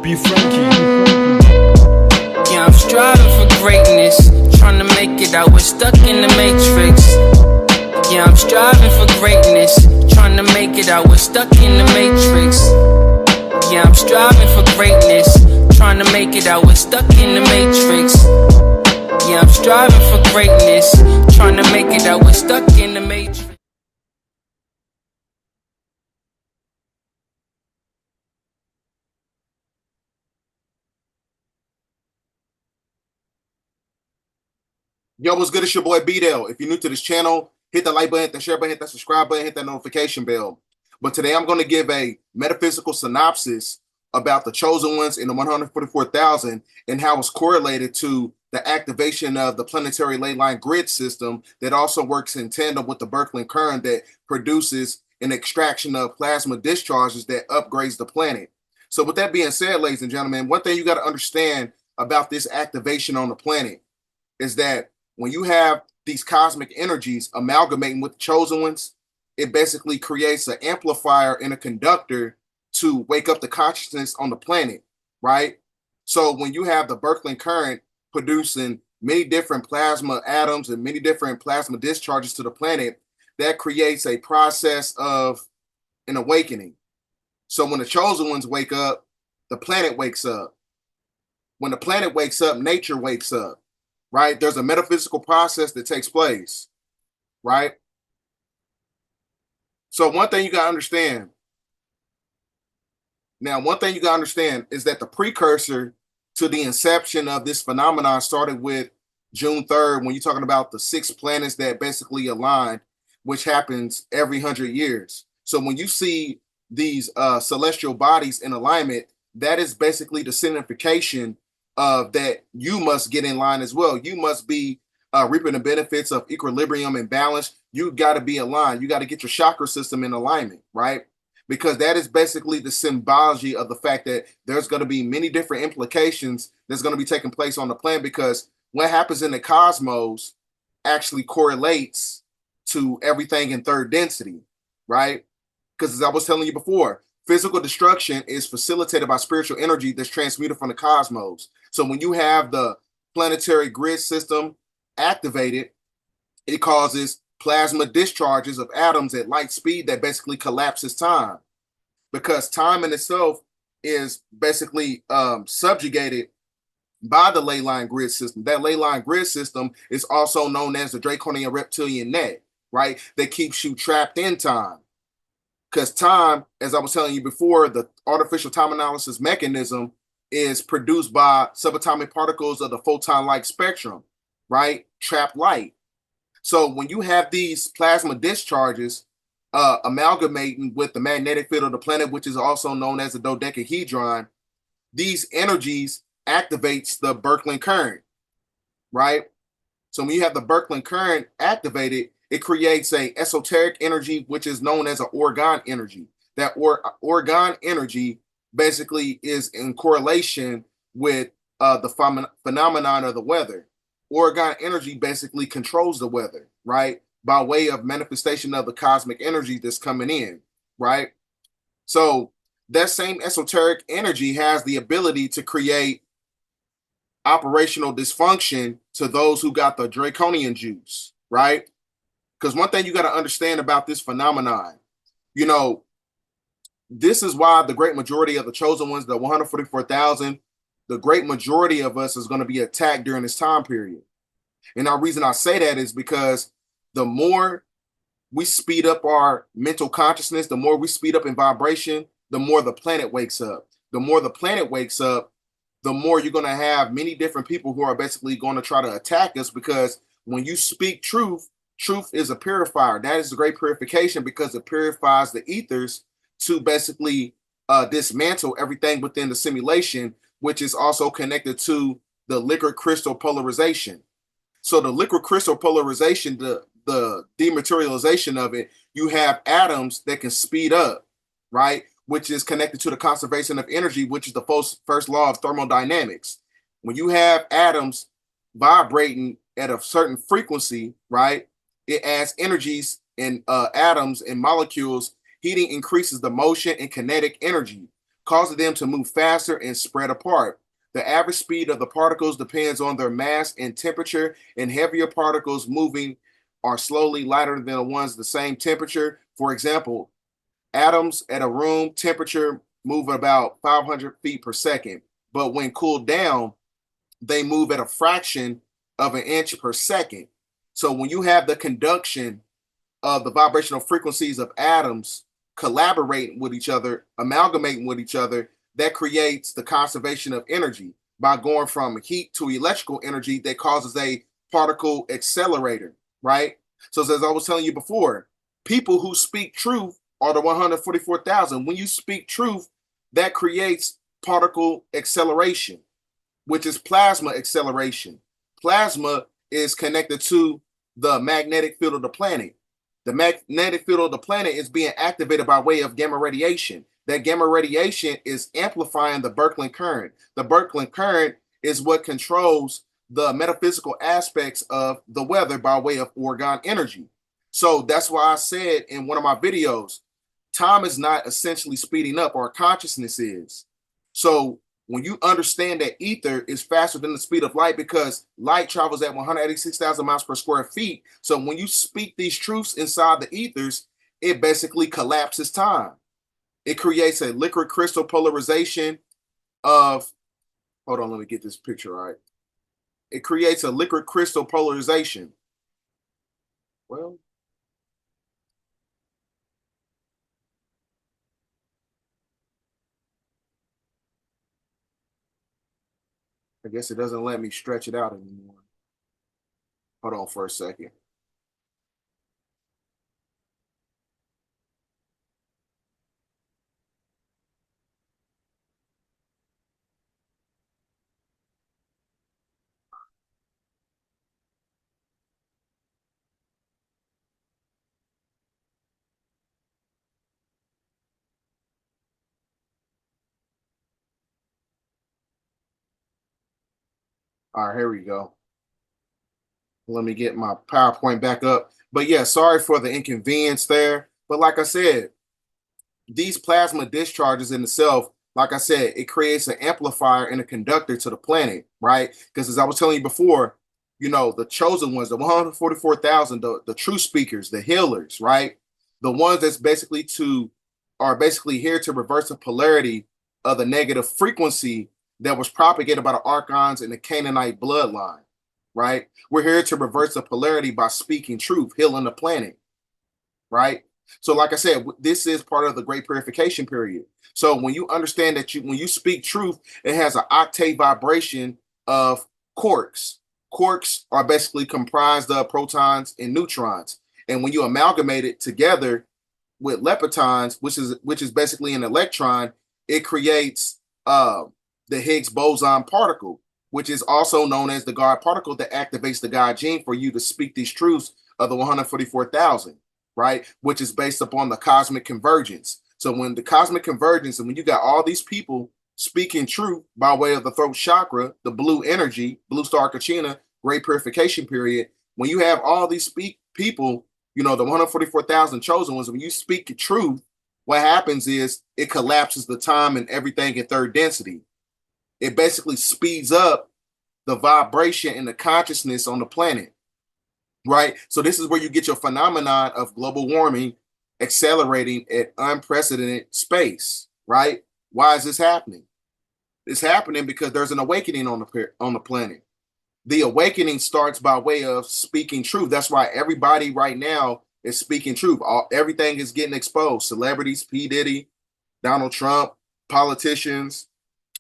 Be Frankie. Yeah, I'm striving for greatness, trying to make it out, we're stuck in the matrix. Yeah, I'm striving for greatness, trying to make it out, we're stuck in the matrix. Yeah, I'm striving for greatness, trying to make it out, we're stuck in the matrix. Yeah, I'm striving for greatness, trying to make it out, we're stuck in the matrix. Yo, what's good? It's your boy Bdell. If you're new to this channel, hit the like button, hit the share button, hit that subscribe button, hit that notification bell. But today I'm going to give a metaphysical synopsis about the chosen ones in the 144,000 and how it's correlated to the activation of the planetary ley line grid system that also works in tandem with the Birkeland current that produces an extraction of plasma discharges that upgrades the planet. So with that being said, ladies and gentlemen, one thing you got to understand about this activation on the planet is that when you have these cosmic energies amalgamating with the chosen ones, it basically creates an amplifier and a conductor to wake up the consciousness on the planet, right? So when you have the Birkeland current producing many different plasma atoms and many different plasma discharges to the planet, that creates a process of an awakening. So when the chosen ones wake up, the planet wakes up. When the planet wakes up, nature wakes up. Right? There's a metaphysical process that takes place, right? So one thing you got to understand. Now, one thing you got to understand is that the precursor to the inception of this phenomenon started with June 3rd, when you're talking about the 6 planets that basically align, which happens every 100 years. So when you see these celestial bodies in alignment, that is basically the signification that you must get in line as well. You must be reaping the benefits of equilibrium and balance. You got to be aligned. You got to get your chakra system in alignment, right? Because that is basically the symbology of the fact that there's going to be many different implications that's going to be taking place on the planet, because what happens in the cosmos actually correlates to everything in third density, right? Because as I was telling you before, physical destruction is facilitated by spiritual energy that's transmuted from the cosmos. So when you have the planetary grid system activated, it causes plasma discharges of atoms at light speed that basically collapses time, because time in itself is basically subjugated by the ley line grid system. That ley line grid system is also known as the draconian reptilian net, right? That keeps you trapped in time. Because time, as I was telling you before, the artificial time analysis mechanism is produced by subatomic particles of the photon-like spectrum, right? Trapped light. So when you have these plasma discharges amalgamating with the magnetic field of the planet, which is also known as the dodecahedron, these energies activates the Birkeland current, right? So when you have the Birkeland current activated, it creates a esoteric energy, which is known as an orgone energy. That orgone energy basically is in correlation with the phenomenon of the weather. Orgone energy basically controls the weather, right? By way of manifestation of the cosmic energy that's coming in, right? So that same esoteric energy has the ability to create operational dysfunction to those who got the draconian juice, right? Because one thing you got to understand about this phenomenon, you know, this is why the great majority of the chosen ones, the 144,000, the great majority of us is going to be attacked during this time period. And the reason I say that is because the more we speed up our mental consciousness, the more we speed up in vibration, the more the planet wakes up. The more the planet wakes up, the more you're going to have many different people who are basically going to try to attack us, because when you speak truth, truth is a purifier. That is a great purification, because it purifies the ethers to basically dismantle everything within the simulation, which is also connected to the liquid crystal polarization. So the liquid crystal polarization, the dematerialization of it, you have atoms that can speed up, right? Which is connected to the conservation of energy, which is the first law of thermodynamics. When you have atoms vibrating at a certain frequency, right, it adds energies in atoms and molecules. Heating increases the motion and kinetic energy, causing them to move faster and spread apart. The average speed of the particles depends on their mass and temperature, and heavier particles moving are slowly lighter than the ones the same temperature. For example, atoms at a room temperature move at about 500 feet per second, but when cooled down, they move at a fraction of an inch per second. So when you have the conduction of the vibrational frequencies of atoms collaborating with each other, amalgamating with each other, that creates the conservation of energy by going from heat to electrical energy that causes a particle accelerator, right? So as I was telling you before, people who speak truth are the 144,000. When you speak truth, that creates particle acceleration, which is plasma acceleration. Plasma is connected to the magnetic field of the planet. The magnetic field of the planet is being activated by way of gamma radiation. That gamma radiation is amplifying the Birkeland current. The Birkeland current is what controls the metaphysical aspects of the weather by way of orgone energy. So that's why I said in one of my videos, time is not essentially speeding up, our consciousness is. So when you understand that ether is faster than the speed of light, because light travels at 186,000 miles per square feet. So when you speak these truths inside the ethers, it basically collapses time. It creates a liquid crystal polarization of, hold on, let me get this picture right. It creates a liquid crystal polarization. Well, I guess it doesn't let me stretch it out anymore. Hold on for a second. All right, here we go. Let me get my PowerPoint back up. But yeah, sorry for the inconvenience there. But like I said, these plasma discharges in itself, like I said, it creates an amplifier and a conductor to the planet, right? Because as I was telling you before, you know, the chosen ones, the 144,000, the true speakers, the healers, right? The ones that's are basically here to reverse the polarity of the negative frequency that was propagated by the archons and the Canaanite bloodline, right? We're here to reverse the polarity by speaking truth, healing the planet, right? So, like I said, this is part of the great purification period. So when you understand that when you speak truth, it has an octave vibration of quarks. Quarks are basically comprised of protons and neutrons. And when you amalgamate it together with leptons, which is basically an electron, it creates the Higgs boson particle, which is also known as the God particle that activates the God gene for you to speak these truths of the 144,000. Right, which is based upon the cosmic convergence. So when the cosmic convergence, and when you got all these people speaking truth by way of the throat chakra, the blue energy, blue star Kachina, great purification period, when you have all these people, you know, the 144,000 chosen ones, when you speak truth, what happens is it collapses the time and everything in third density. It basically speeds up the vibration and the consciousness on the planet. Right. So this is where you get your phenomenon of global warming accelerating at unprecedented space. Right. Why is this happening? It's happening because there's an awakening on the planet. The awakening starts by way of speaking truth. That's why everybody right now is speaking truth. Everything is getting exposed. Celebrities, P. Diddy, Donald Trump, politicians,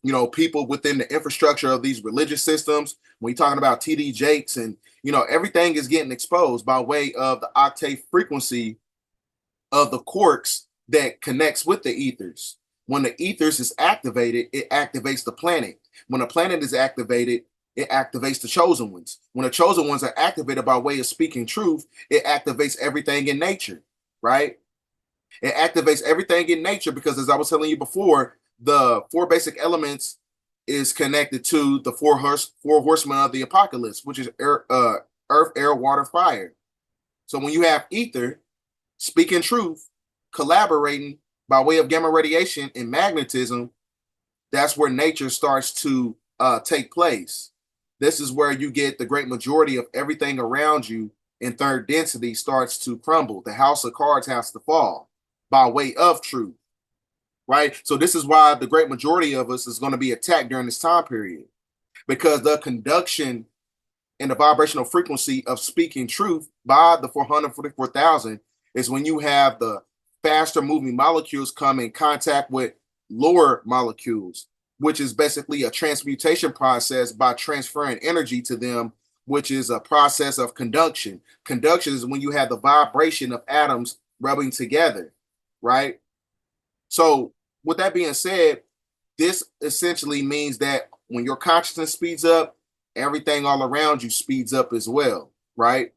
you know, people within the infrastructure of these religious systems. When you're talking about TD Jakes and, you know, everything is getting exposed by way of the octave frequency of the quarks that connects with the ethers. When the ethers is activated, it activates the planet. When the planet is activated, it activates the chosen ones. When the chosen ones are activated by way of speaking truth, it activates everything in nature, right? It activates everything in nature because, as I was telling you before, the four basic elements is connected to the four horsemen of the apocalypse, which is earth, air, water, fire. So when you have ether speaking truth, collaborating by way of gamma radiation and magnetism, that's where nature starts to take place. This is where you get the great majority of everything around you in third density starts to crumble. The house of cards has to fall by way of truth, right? So this is why the great majority of us is going to be attacked during this time period, because the conduction and the vibrational frequency of speaking truth by the 444,000 is when you have the faster moving molecules come in contact with lower molecules, which is basically a transmutation process by transferring energy to them, which is a process of conduction. Conduction is when you have the vibration of atoms rubbing together, right? So with that being said, this essentially means that when your consciousness speeds up, everything all around you speeds up as well, right?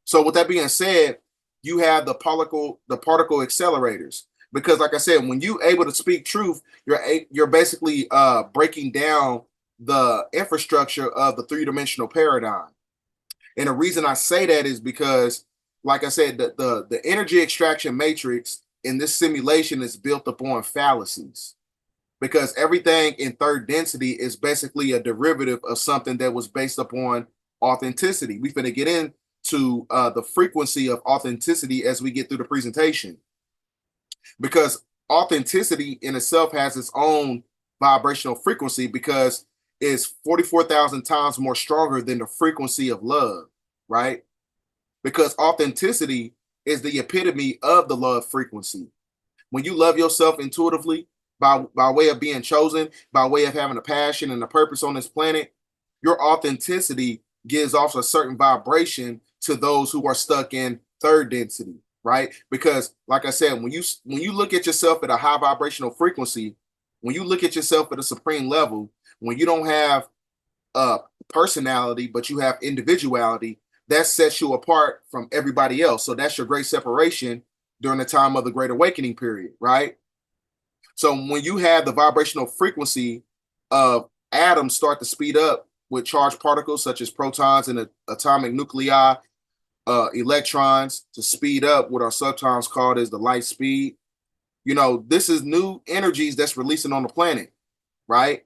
So with that being said, you have the particle accelerators, because like I said, when you're able to speak truth, you're basically breaking down the infrastructure of the three-dimensional paradigm. And the reason I say that is because, like I said, the energy extraction matrix in this simulation is built upon fallacies, because everything in third density is basically a derivative of something that was based upon authenticity. We're going to get into the frequency of authenticity as we get through the presentation, because authenticity in itself has its own vibrational frequency, because it's 44,000 times more stronger than the frequency of love, right? Because authenticity is the epitome of the love frequency. When you love yourself intuitively, by way of being chosen, by way of having a passion and a purpose on this planet, your authenticity gives off a certain vibration to those who are stuck in third density, right? Because, like I said, when you look at yourself at a high vibrational frequency, when you look at yourself at a supreme level, when you don't have personality, but you have individuality, that sets you apart from everybody else. So that's your great separation during the time of the Great Awakening period, right? So when you have the vibrational frequency of atoms start to speed up with charged particles such as protons and atomic nuclei, electrons to speed up, what are sometimes called as the light speed, this is new energies that's releasing on the planet, right?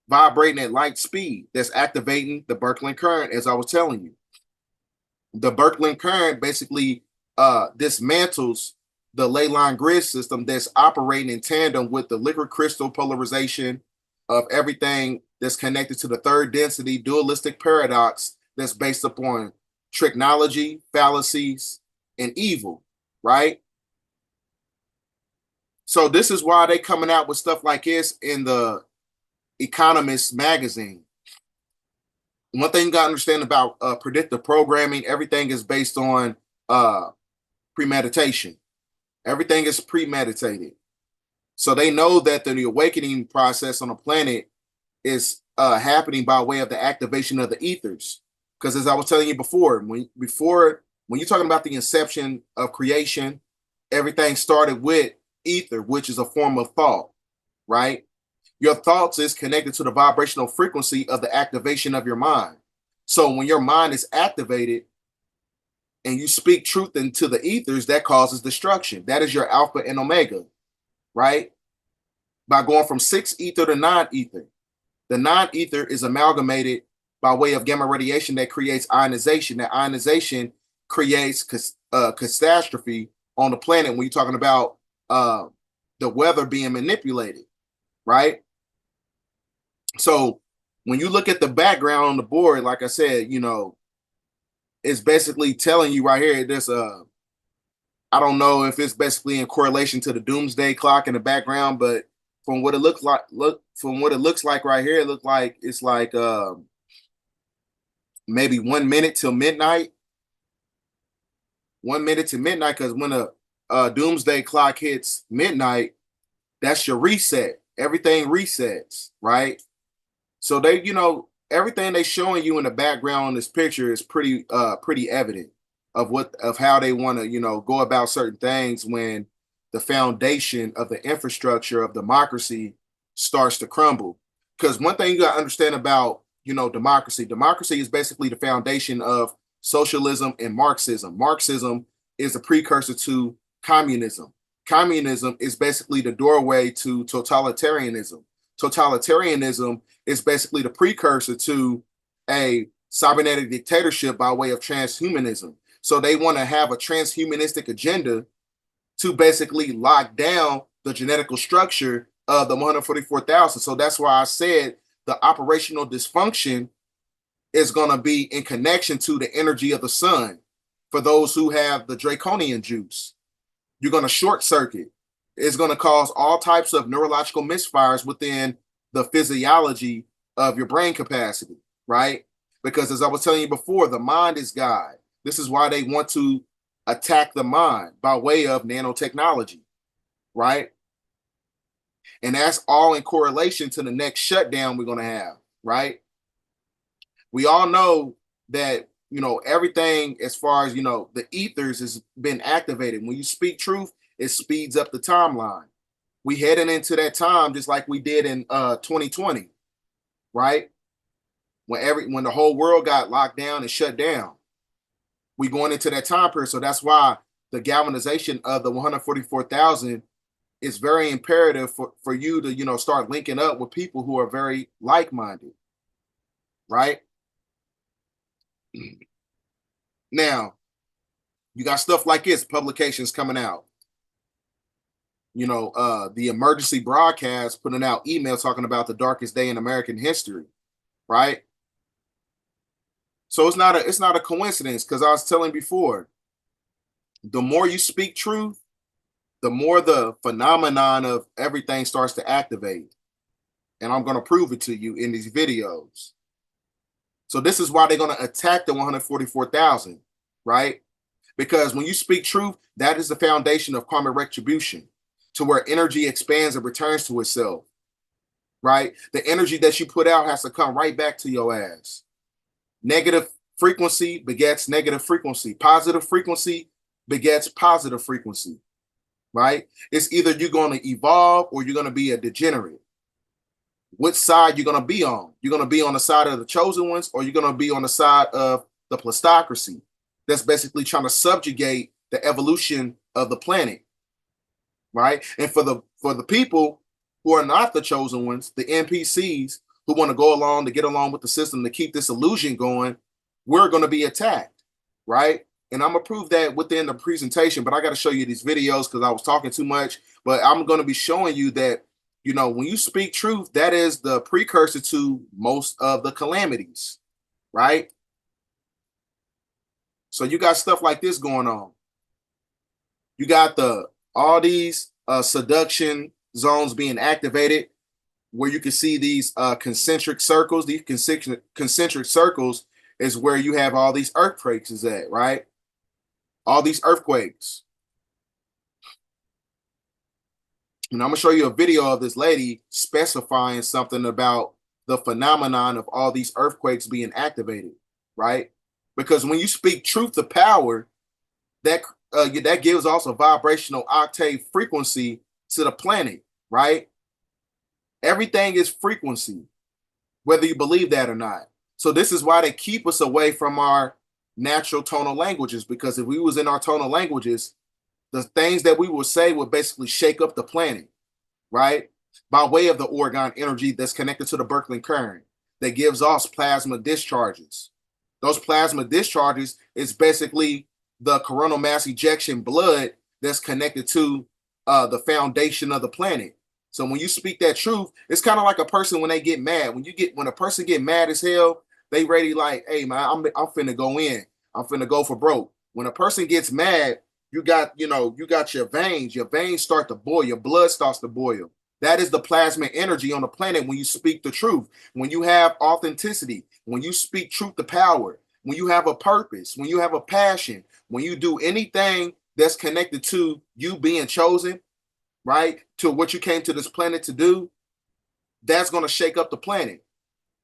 Vibrating at light speed, that's activating the Birkeland current, as I was telling you. The Birkeland current basically dismantles the ley line grid system that's operating in tandem with the liquid crystal polarization of everything that's connected to the third density dualistic paradox that's based upon tricknology, fallacies, and evil, right? So this is why they coming out with stuff like this in the Economist magazine. One thing you got to understand about predictive programming, everything is based on premeditation. Everything is premeditated. So they know that the awakening process on the planet is happening by way of the activation of the ethers. Because as I was telling you before, when you're talking about the inception of creation, everything started with ether, which is a form of thought, right? Your thoughts is connected to the vibrational frequency of the activation of your mind. So when your mind is activated and you speak truth into the ethers, that causes destruction. That is your alpha and omega, right? By going from 6 ether to 9 ether. The 9 ether is amalgamated by way of gamma radiation that creates ionization. That ionization creates catastrophe on the planet when you're talking about the weather being manipulated, right? So when you look at the background on the board, like I said, it's basically telling you right here, there's I don't know if it's basically in correlation to the doomsday clock in the background, but from what it looks like, right here, it looks like it's like maybe 1 minute till midnight. 1 minute to midnight, because when a doomsday clock hits midnight, that's your reset. Everything resets, right? So they, everything they showing you in the background in this picture is pretty evident of how they want to, go about certain things when the foundation of the infrastructure of democracy starts to crumble. Because one thing you got to understand about, democracy is basically the foundation of socialism and Marxism. Marxism is a precursor to communism. Communism is basically the doorway to totalitarianism. Totalitarianism is basically the precursor to a cybernetic dictatorship by way of transhumanism. So they want to have a transhumanistic agenda to basically lock down the genetical structure of the 144,000. So that's why I said the operational dysfunction is going to be in connection to the energy of the sun. For those who have the draconian juice, you're going to short circuit. It's going to cause all types of neurological misfires within the physiology of your brain capacity, right? Because as I was telling you before, the mind is God. This is why they want to attack the mind by way of nanotechnology, right? And that's all in correlation to the next shutdown we're going to have, right? We all know that, everything as far as, the ethers has been activated. When you speak truth, it speeds up the timeline. We heading into that time just like we did in 2020, right? When the whole world got locked down and shut down. We going into that time period. So that's why the galvanization of the 144,000 is very imperative for you to, start linking up with people who are very like-minded, right? Now, you got stuff like this, publications coming out. The emergency broadcast putting out emails talking about the darkest day in American history, right? So it's not a coincidence, because I was telling before, the more you speak truth, the more the phenomenon of everything starts to activate. And I'm going to prove it to you in these videos. So this is why they're going to attack the 144,000, right? Because when you speak truth, that is the foundation of karmic retribution, to where energy expands and returns to itself, right? The energy that you put out has to come right back to your ass. Negative frequency begets negative frequency. Positive frequency begets positive frequency, right? It's either you're going to evolve or you're going to be a degenerate. Which side you're going to be on? You're going to be on the side of the chosen ones, or you're going to be on the side of the plutocracy that's basically trying to subjugate the evolution of the planet, right? And for the people who are not the chosen ones, the NPCs who want to go along to get along with the system to keep this illusion going, we're going to be attacked, right? And I'm going to prove that within the presentation, but I got to show you these videos because I was talking too much. But I'm going to be showing you that, when you speak truth, that is the precursor to most of the calamities, right? So you got stuff like this going on. You got all these seduction zones being activated, where you can see these concentric circles. These concentric circles is where you have all these earthquakes is at, right? All these earthquakes. And I'm going to show you a video of this lady specifying something about the phenomenon of all these earthquakes being activated, right? Because when you speak truth to power, that gives also vibrational octave frequency to the planet, right? Everything is frequency, whether you believe that or not. So this is why they keep us away from our natural tonal languages, because if we was in our tonal languages, the things that we would say would basically shake up the planet, right? By way of the Oregon energy that's connected to the Birkeland current that gives off plasma discharges. Those plasma discharges is basically the coronal mass ejection blood that's connected to the foundation of the planet. So when you speak that truth, it's kind of like a person when they get mad. When a person get mad as hell, they ready like, hey man, I'm finna go in. I'm finna go for broke. When a person gets mad, you got your veins start to boil, your blood starts to boil. That is the plasma energy on the planet when you speak the truth, when you have authenticity, when you speak truth to power, when you have a purpose, when you have a passion, when you do anything that's connected to you being chosen, right, to what you came to this planet to do, that's going to shake up the planet.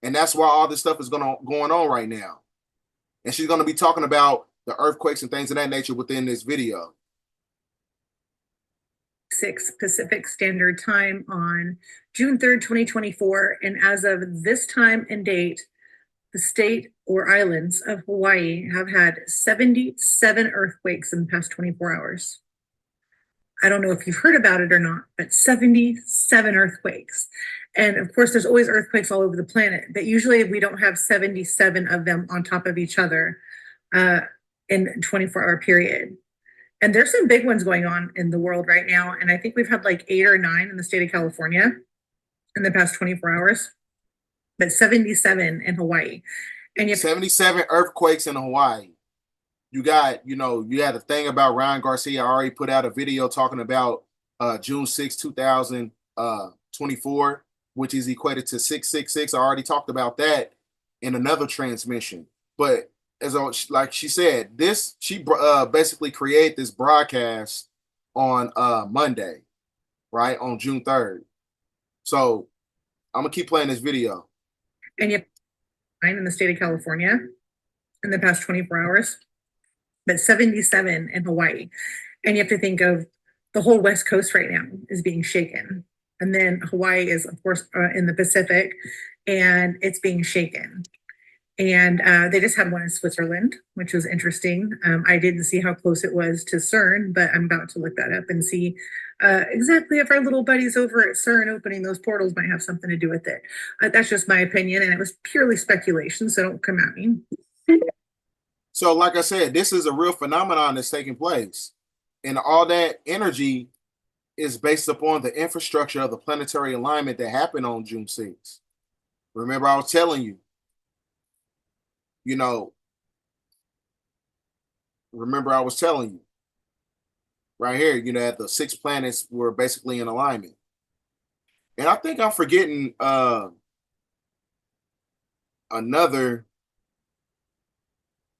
And that's why all this stuff is going on right now. And she's going to be talking about the earthquakes and things of that nature within this video. 6 Pacific Standard Time on June 3rd, 2024. And as of this time and date, the state or islands of Hawaii have had 77 earthquakes in the past 24 hours. I don't know if you've heard about it or not, but 77 earthquakes. And of course, there's always earthquakes all over the planet, but usually we don't have 77 of them on top of each other in a 24-hour period. And there's some big ones going on in the world right now. And I think we've had like 8 or 9 in the state of California in the past 24 hours, but 77 in Hawaii. And you 77 earthquakes in Hawaii. You got, you had a thing about Ryan Garcia. I already put out a video talking about June 6, 2024, which is equated to 666. I already talked about that in another transmission. But as like she said, she basically created this broadcast on Monday, right, on June 3rd. So I'm gonna keep playing this video. And you in the state of California in the past 24 hours, but 77 in Hawaii. And you have to think of the whole West Coast right now is being shaken. And then Hawaii is, of course, in the Pacific, and it's being shaken. And they just had one in Switzerland, which was interesting. I didn't see how close it was to CERN, but I'm about to look that up and see exactly if our little buddies over at CERN opening those portals might have something to do with it. That's just my opinion, and it was purely speculation, so don't come at me. So like I said, this is a real phenomenon that's taking place. And all that energy is based upon the infrastructure of the planetary alignment that happened on June 6th. Remember, I was telling you, right here, that the 6 planets were basically in alignment. And I think I'm forgetting another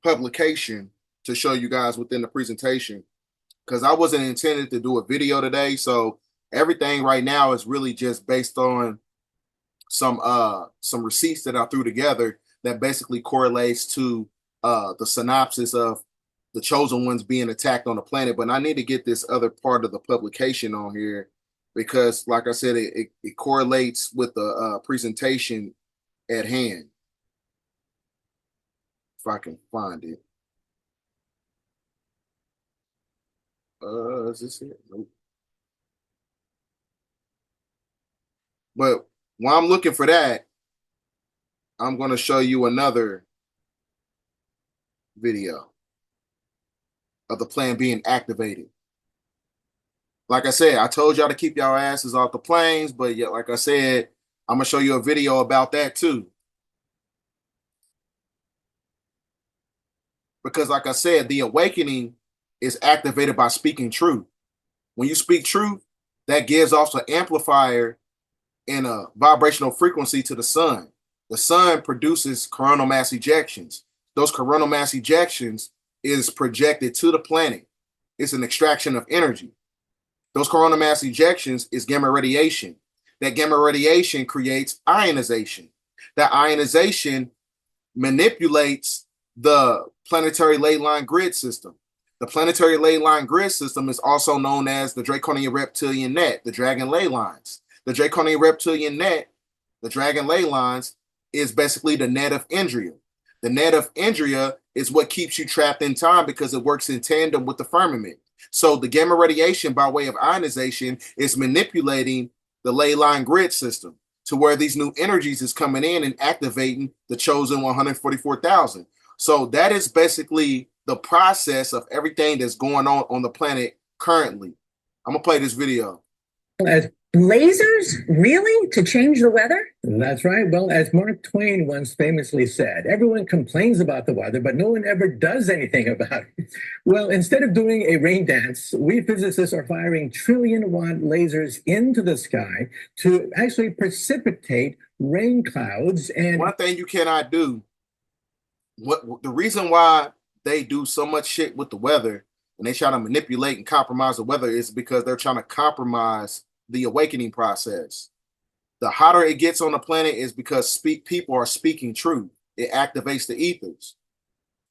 publication to show you guys within the presentation, because I wasn't intended to do a video today. So everything right now is really just based on some receipts that I threw together that basically correlates to the synopsis of the chosen ones being attacked on the planet. But I need to get this other part of the publication on here because, like I said, it correlates with the presentation at hand. If I can find it. Is this it? Nope. But while I'm looking for that, I'm going to show you another video of the plan being activated. Like I said, I told y'all to keep y'all asses off the planes, but yeah, like I said, I'm going to show you a video about that too. Because like I said, the awakening is activated by speaking truth. When you speak truth, that gives off an amplifier and a vibrational frequency to the sun. The sun produces coronal mass ejections. Those coronal mass ejections is projected to the planet. It's an extraction of energy. Those coronal mass ejections is gamma radiation. That gamma radiation creates ionization. That ionization manipulates the planetary ley line grid system. The planetary ley line grid system is also known as the Draconian reptilian net, the dragon ley lines. The Draconian reptilian net, the dragon ley lines, is basically the net of Indria. The net of Indria is what keeps you trapped in time because it works in tandem with the firmament. So the gamma radiation by way of ionization is manipulating the ley line grid system to where these new energies is coming in and activating the chosen 144,000. So that is basically the process of everything that's going on the planet currently. I'm going to play this video. Lasers? Really? To change the weather? That's right. Well, as Mark Twain once famously said, everyone complains about the weather, but no one ever does anything about it. Well, instead of doing a rain dance, we physicists are firing trillion-watt lasers into the sky to actually precipitate rain clouds. And one thing you cannot do, the reason why they do so much shit with the weather and they try to manipulate and compromise the weather is because they're trying to compromise the awakening process. The hotter it gets on the planet is because people are speaking truth. It activates the ethers.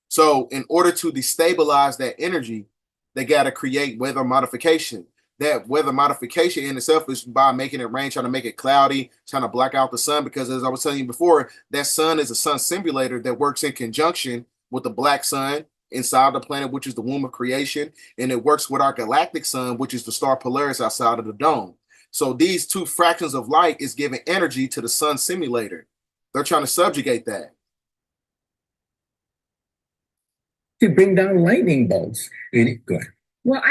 So in order to destabilize that energy, they got to create weather modification. That weather modification in itself is by making it rain, trying to make it cloudy, trying to black out the sun. Because as I was telling you before, that sun is a sun simulator that works in conjunction with the black sun inside the planet, which is the womb of creation. And it works with our galactic sun, which is the star Polaris outside of the dome. So these two fractions of light is giving energy to the sun simulator. They're trying to subjugate that. To bring down lightning bolts. Go ahead. Well,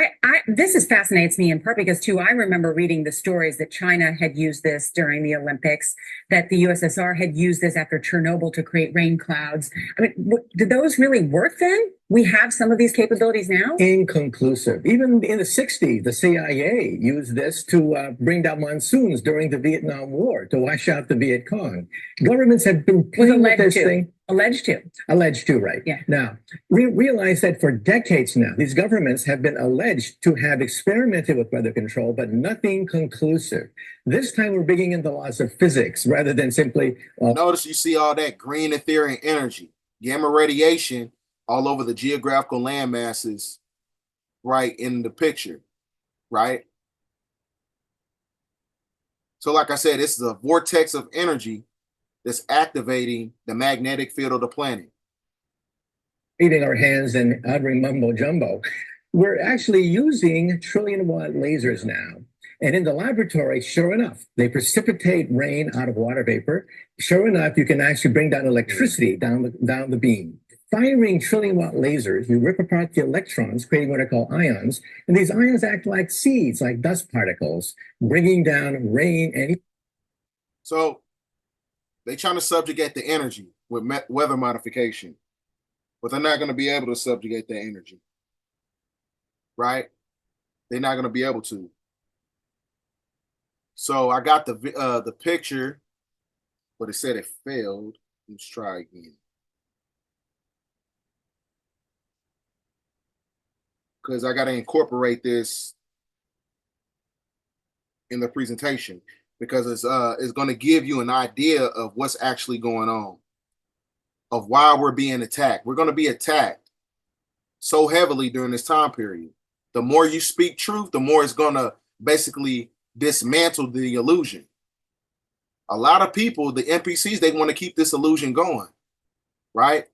this fascinates me in part because too, I remember reading the stories that China had used this during the Olympics, that the USSR had used this after Chernobyl to create rain clouds. I mean, did those really work then? We have some of these capabilities now? Inconclusive. Even in the 60s, the CIA used this to bring down monsoons during the Vietnam War to wash out the Viet Cong. Governments have been playing with this thing. Alleged to. Alleged to, right. Yeah. Now, we realize that for decades now, these governments have been alleged to have experimented with weather control, but nothing conclusive. This time we're bringing in the laws of physics rather than simply... Notice you see all that green etheric energy, gamma radiation, all over the geographical land masses, right, in the picture, right? So like I said, this is a vortex of energy that's activating the magnetic field of the planet. Eating our hands and uttering mumbo jumbo. We're actually using trillion-watt lasers now. And in the laboratory, sure enough, they precipitate rain out of water vapor. Sure enough, you can actually bring down electricity down the beam. Firing trillion-watt lasers, you rip apart the electrons, creating what are called ions, and these ions act like seeds, like dust particles, bringing down rain and... So they're trying to subjugate the energy with weather modification, but they're not going to be able to subjugate the energy, right? They're not going to be able to. So I got the picture, but it said it failed. Let's try again. Because I got to incorporate this in the presentation, because it's going to give you an idea of what's actually going on, of why we're being attacked. We're going to be attacked so heavily during this time period. The more you speak truth, the more it's going to basically dismantle the illusion. A lot of people, the NPCs, they want to keep this illusion going, right?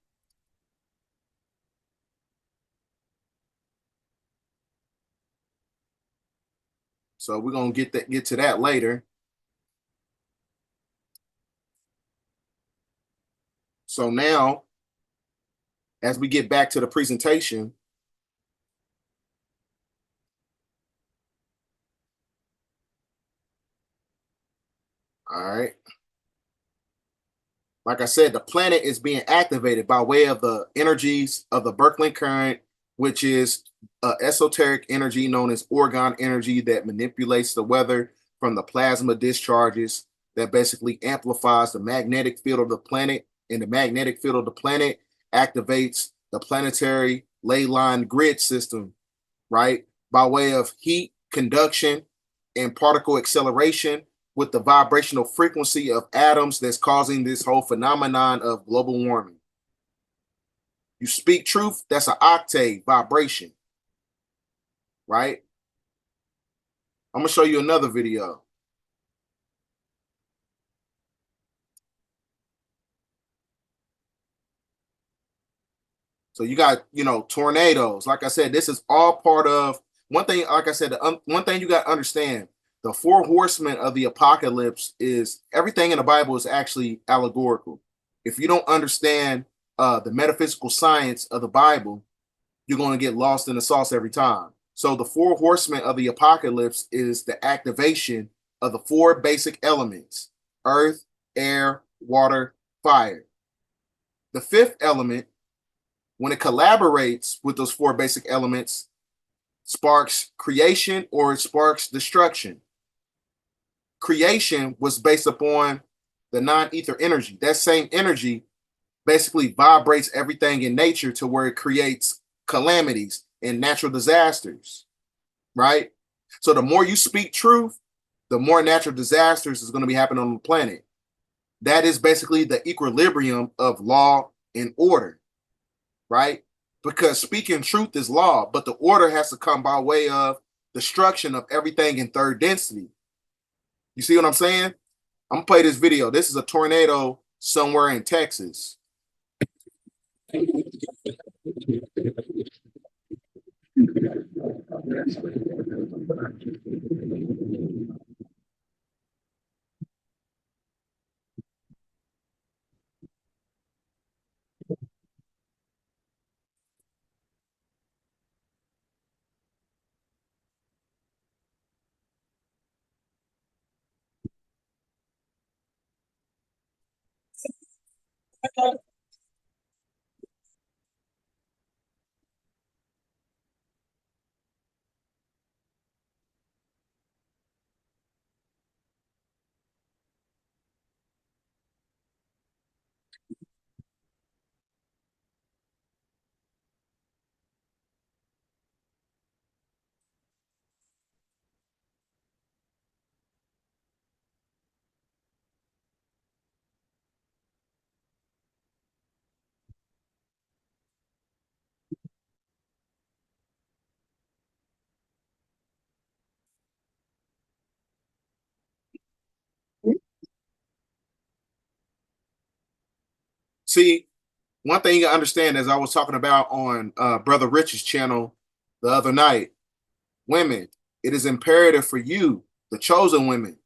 So we're gonna get to that later. So now, as we get back to the presentation, all right. Like I said, the planet is being activated by way of the energies of the Birkeland current, which is esoteric energy known as orgone energy that manipulates the weather from the plasma discharges that basically amplifies the magnetic field of the planet. And the magnetic field of the planet activates the planetary ley line grid system, right? By way of heat, conduction, and particle acceleration with the vibrational frequency of atoms that's causing this whole phenomenon of global warming. You speak truth, that's an octave vibration, right? I'm gonna show you another video. So you got, tornadoes. Like I said, this is all part of one thing. Like I said, one thing you got to understand, the 4 horsemen of the apocalypse is everything in the Bible is actually allegorical. If you don't understand the metaphysical science of the Bible, you're going to get lost in the sauce every time. So the 4 horsemen of the apocalypse is the activation of the 4 basic elements: earth, air, water, fire. The 5th element, when it collaborates with those 4 basic elements, sparks creation or it sparks destruction. Creation was based upon the non-ether energy. That same energy basically vibrates everything in nature to where it creates calamities and natural disasters, right? So the more you speak truth, the more natural disasters is going to be happening on the planet. That is basically the equilibrium of law and order, right? Because speaking truth is law, but the order has to come by way of destruction of everything in third density. You see what I'm saying? I'm gonna play this video. This is a tornado somewhere in Texas. See, one thing you gotta understand, as I was talking about on Brother Rich's channel the other night, women, it is imperative for you, the chosen women,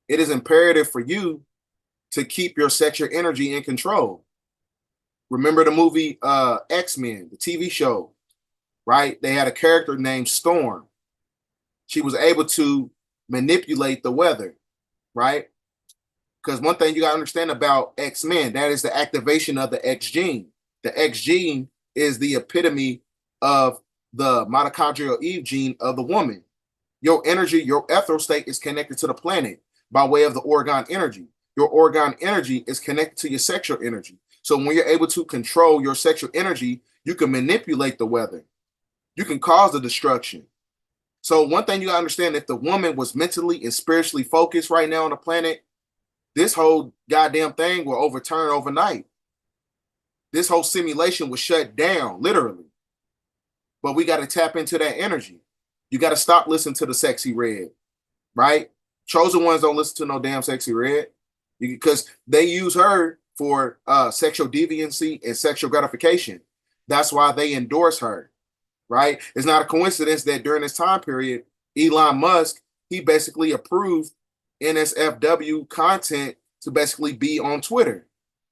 it is imperative for you to keep your sexual energy in control. Remember the movie X-Men, the TV show, right? They had a character named Storm. She was able to manipulate the weather, right? Because one thing you got to understand about X-Men, that is the activation of the X gene. The X gene is the epitome of the mitochondrial Eve gene of the woman. Your energy, your ethereal state is connected to the planet by way of the orgone energy. Your orgone energy is connected to your sexual energy. So when you're able to control your sexual energy, you can manipulate the weather. You can cause the destruction. So one thing you gotta understand, if the woman was mentally and spiritually focused right now on the planet, this whole goddamn thing will overturn overnight. This whole simulation was shut down, literally. But we got to tap into that energy. You got to stop listening to the sexy red, right? Chosen ones don't listen to no damn sexy red because they use her for sexual deviancy and sexual gratification. That's why they endorse her, right? It's not a coincidence that during this time period, Elon Musk, he basically approved NSFW content to basically be on Twitter,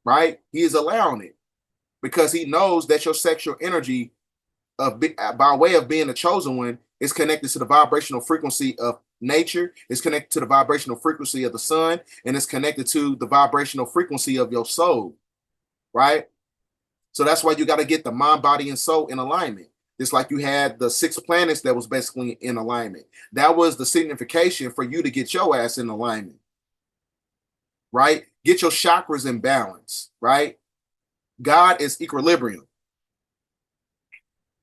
right? He is allowing it because he knows that your sexual energy by way of being a chosen one is connected to the vibrational frequency of nature, it's connected to the vibrational frequency of the sun, and it's connected to the vibrational frequency of your soul, right? So that's why you got to get the mind, body, and soul in alignment. Just like you had the 6 planets that was basically in alignment. That was the signification for you to get your ass in alignment, right? Get your chakras in balance, right? God is equilibrium.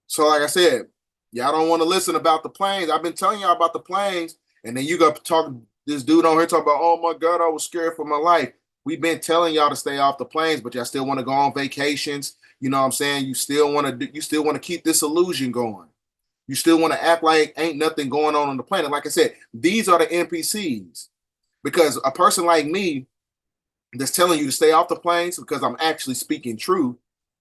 So like I said, y'all don't want to listen about the planes. I've been telling y'all about the planes, and then you got to talk, this dude on here talking about, oh my God, I was scared for my life. We've been telling y'all to stay off the planes, but y'all still want to go on vacations. You know what I'm saying? You still want to keep this illusion going. You still want to act like ain't nothing going on the planet. Like I said, these are the NPCs. Because a person like me that's telling you to stay off the planes because I'm actually speaking truth,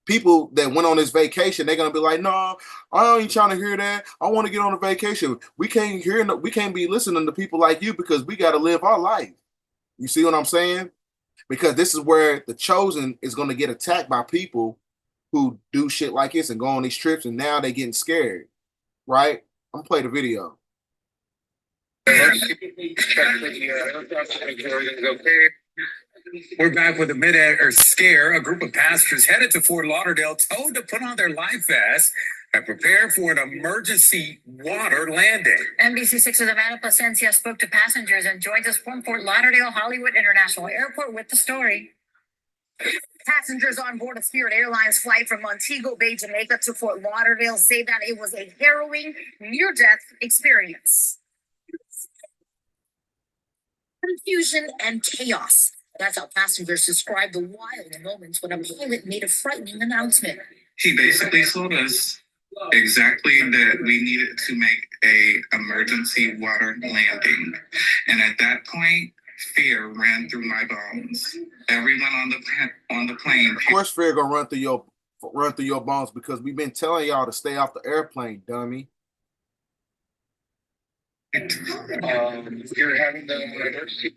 people that went on this vacation, they're gonna be like, no, I ain't trying to hear that. I want to get on a vacation. We can't be listening to people like you because we got to live our life. You see what I'm saying? Because this is where the chosen is going to get attacked by people who do shit like this and go on these trips, and now they're getting scared, right? I'm gonna play the video. We're back with a mid-air scare. A group of pastors headed to Fort Lauderdale told to put on their life vests and prepare for an emergency water landing. NBC6's Amanda Placencia spoke to passengers and joins us from Fort Lauderdale Hollywood International Airport with the story. Passengers on board a Spirit Airlines flight from Montego Bay, Jamaica to Fort Lauderdale say that it was a harrowing near-death experience. confusion, and chaos. That's how passengers described the wild moments when a pilot made a frightening announcement. He basically told us exactly that we needed to make a emergency water landing. And at that point, fear ran through my bones. Everyone on the plane. Of course, fear gonna run through your bones because we've been telling y'all to stay off the airplane, dummy. You're having the emergency.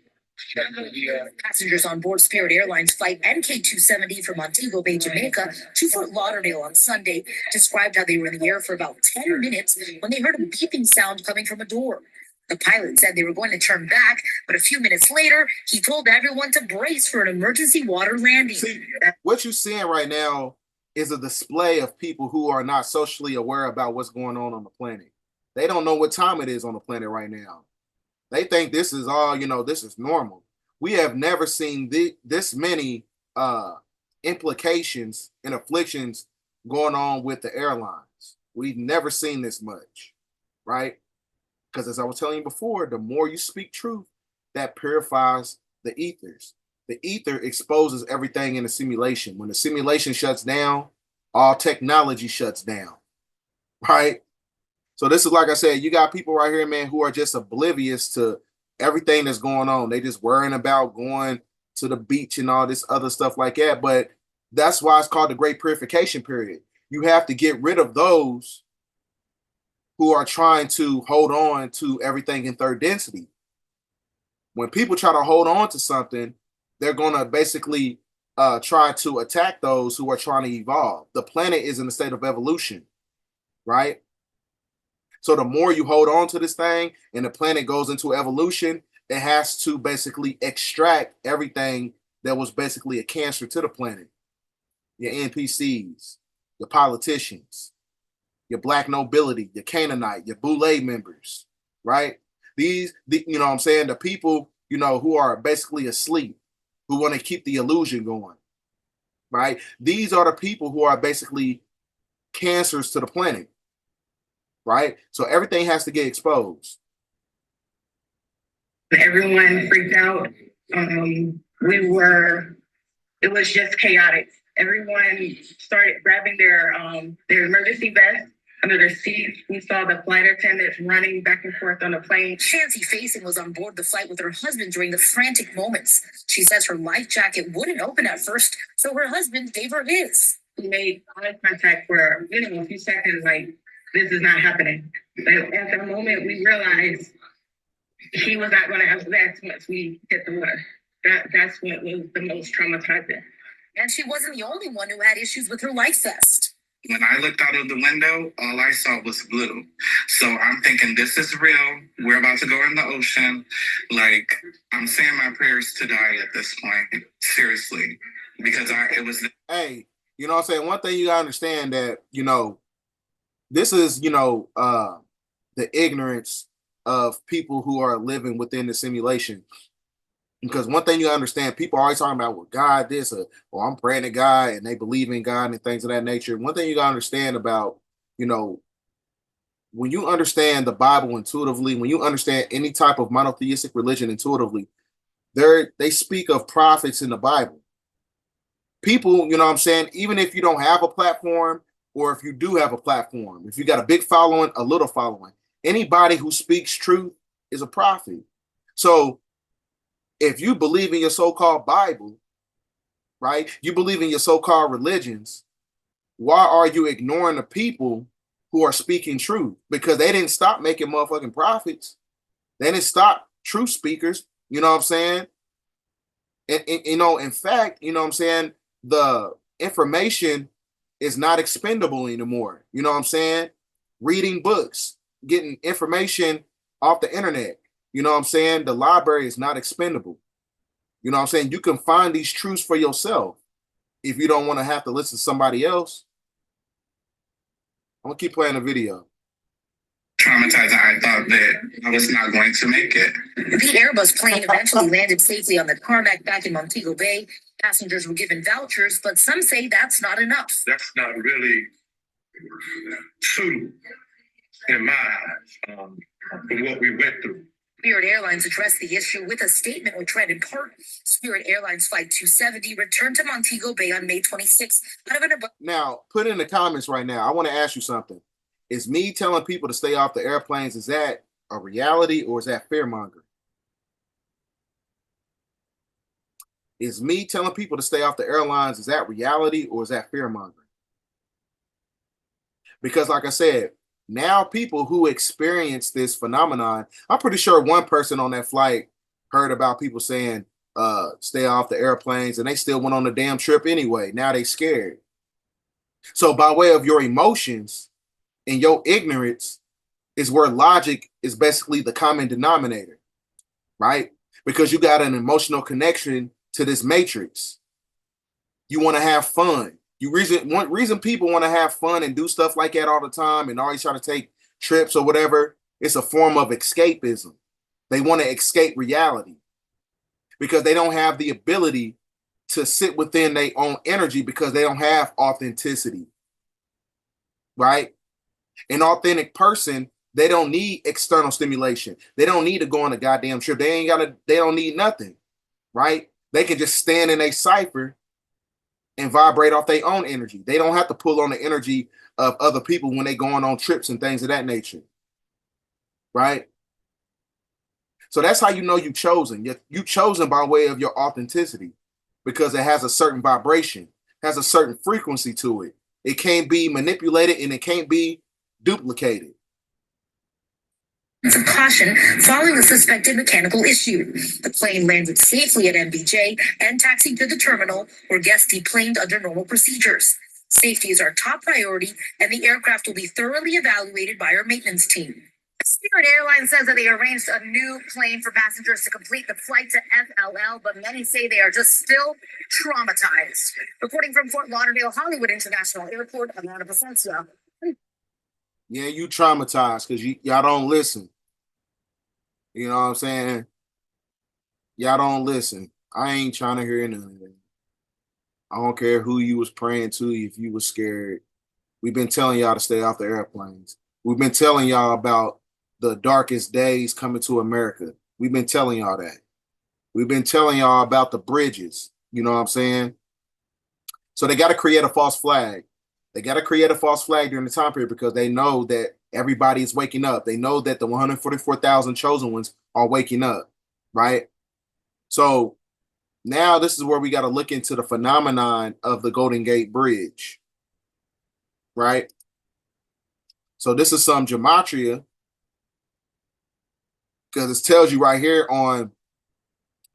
Passengers on board Spirit Airlines flight NK-270 from Montego Bay, Jamaica to Fort Lauderdale on Sunday described how they were in the air for about 10 minutes when they heard a beeping sound coming from a door. The pilot said they were going to turn back, but a few minutes later, he told everyone to brace for an emergency water landing. See, what you're seeing right now is a display of people who are not socially aware about what's going on the planet. They don't know what time it is on the planet right now. They think this is all, this is normal. We have never seen this many implications and afflictions going on with the airlines. We've never seen this much, right? Because as I was telling you before, the more you speak truth, that purifies the ethers. The ether exposes everything in the simulation. When the simulation shuts down, all technology shuts down, right? So this is, like I said, you got people right here, man, who are just oblivious to everything that's going on. They just worrying about going to the beach and all this other stuff like that. But that's why it's called the Great Purification Period. You have to get rid of those who are trying to hold on to everything in third density. When people try to hold on to something, they're going to basically try to attack those who are trying to evolve. The planet is in a state of evolution, right? So the more you hold on to this thing and the planet goes into evolution, it has to basically extract everything that was basically a cancer to the planet. Your NPCs, your politicians, your black nobility, your Canaanite, your Boule members, right? You know what I'm saying? The people, who are basically asleep, who want to keep the illusion going, right? These are the people who are basically cancers to the planet. Right? So everything has to get exposed. Everyone freaked out. It was just chaotic. Everyone started grabbing their emergency vests under their seats. We saw the flight attendants running back and forth on the plane. Shanti Facing was on board the flight with her husband during the frantic moments. She says her life jacket wouldn't open at first, so her husband gave her his. We made eye contact for a few seconds, like, this is not happening. But at the moment, we realized he was not going to have sex once we hit the water. That's what was the most traumatizing. And she wasn't the only one who had issues with her life vest. When I looked out of the window, all I saw was blue. So I'm thinking, this is real. We're about to go in the ocean. Like, I'm saying my prayers to die at this point. Seriously. Because it was... Hey, you know what I'm saying? One thing you gotta understand that, this is, the ignorance of people who are living within the simulation. Because one thing you understand, people are always talking about, well, God this, or I'm praying to God, and they believe in God and things of that nature. One thing you got to understand about, when you understand the Bible intuitively, when you understand any type of monotheistic religion intuitively, they speak of prophets in the Bible. People, even if you don't have a platform, or if you do have a platform, if you got a big following, a little following, anybody who speaks truth is a prophet. So if you believe in your so-called Bible, right, you believe in your so-called religions, why are you ignoring the people who are speaking truth? Because they didn't stop making motherfucking prophets. They didn't stop truth speakers. You know what I'm saying? And in fact, the information is not expendable anymore. You know what I'm saying? Reading books, getting information off the internet. You know what I'm saying? The library is not expendable. You know what I'm saying? You can find these truths for yourself if you don't want to have to listen to somebody else. I'm going to keep playing the video. Traumatized. I thought that I was not going to make it. The Airbus plane eventually landed safely on the Karmic back in Montego Bay. Passengers were given vouchers, but some say that's not enough. That's not really true in my eyes, for what we went through. Spirit Airlines addressed the issue with a statement which read in part, Spirit Airlines Flight 270 returned to Montego Bay on May 26th out of an Now, put in the comments right now. I want to ask you something. Is me telling people to stay off the airplanes, is that a reality or is that fearmongering? Is me telling people to stay off the airlines, is that reality or is that fearmongering? Because like I said, now people who experience this phenomenon, I'm pretty sure one person on that flight heard about people saying, stay off the airplanes, and they still went on the damn trip anyway. Now they scared. So by way of your emotions and your ignorance is where logic is basically the common denominator, right? Because you got an emotional connection to this matrix. You want to have fun. One reason people want to have fun and do stuff like that all the time and always try to take trips or whatever, it's a form of escapism. They want to escape reality because they don't have the ability to sit within their own energy because they don't have authenticity, right? An authentic person, they don't need external stimulation. They don't need to go on a goddamn trip. They don't need nothing, right? They can just stand in a cipher and vibrate off their own energy. They don't have to pull on the energy of other people when they going on trips and things of that nature, right? So that's how you know you chosen. You chosen by way of your authenticity because it has a certain vibration, has a certain frequency to it. It can't be manipulated and it can't be duplicated. of caution following a suspected mechanical issue. The plane landed safely at MBJ and taxied to the terminal where guests deplaned under normal procedures. Safety is our top priority, and the aircraft will be thoroughly evaluated by our maintenance team. Spirit Airlines says that they arranged a new plane for passengers to complete the flight to FLL, but many say they are just still traumatized. Reporting from Fort Lauderdale Hollywood International Airport, I'm Ana Placencia. Yeah, you traumatized because y'all don't listen. You know what I'm saying? Y'all don't listen. I ain't trying to hear none of that. I don't care who you was praying to, if you was scared. We've been telling y'all to stay off the airplanes. We've been telling y'all about the darkest days coming to America. We've been telling y'all that. We've been telling y'all about the bridges. You know what I'm saying? So they got to create a false flag. They got to create a false flag during the time period because they know that everybody is waking up. They know that the 144,000 chosen ones are waking up, right? So now this is where we got to look into the phenomenon of the Golden Gate Bridge, right? So this is some gematria because it tells you right here on,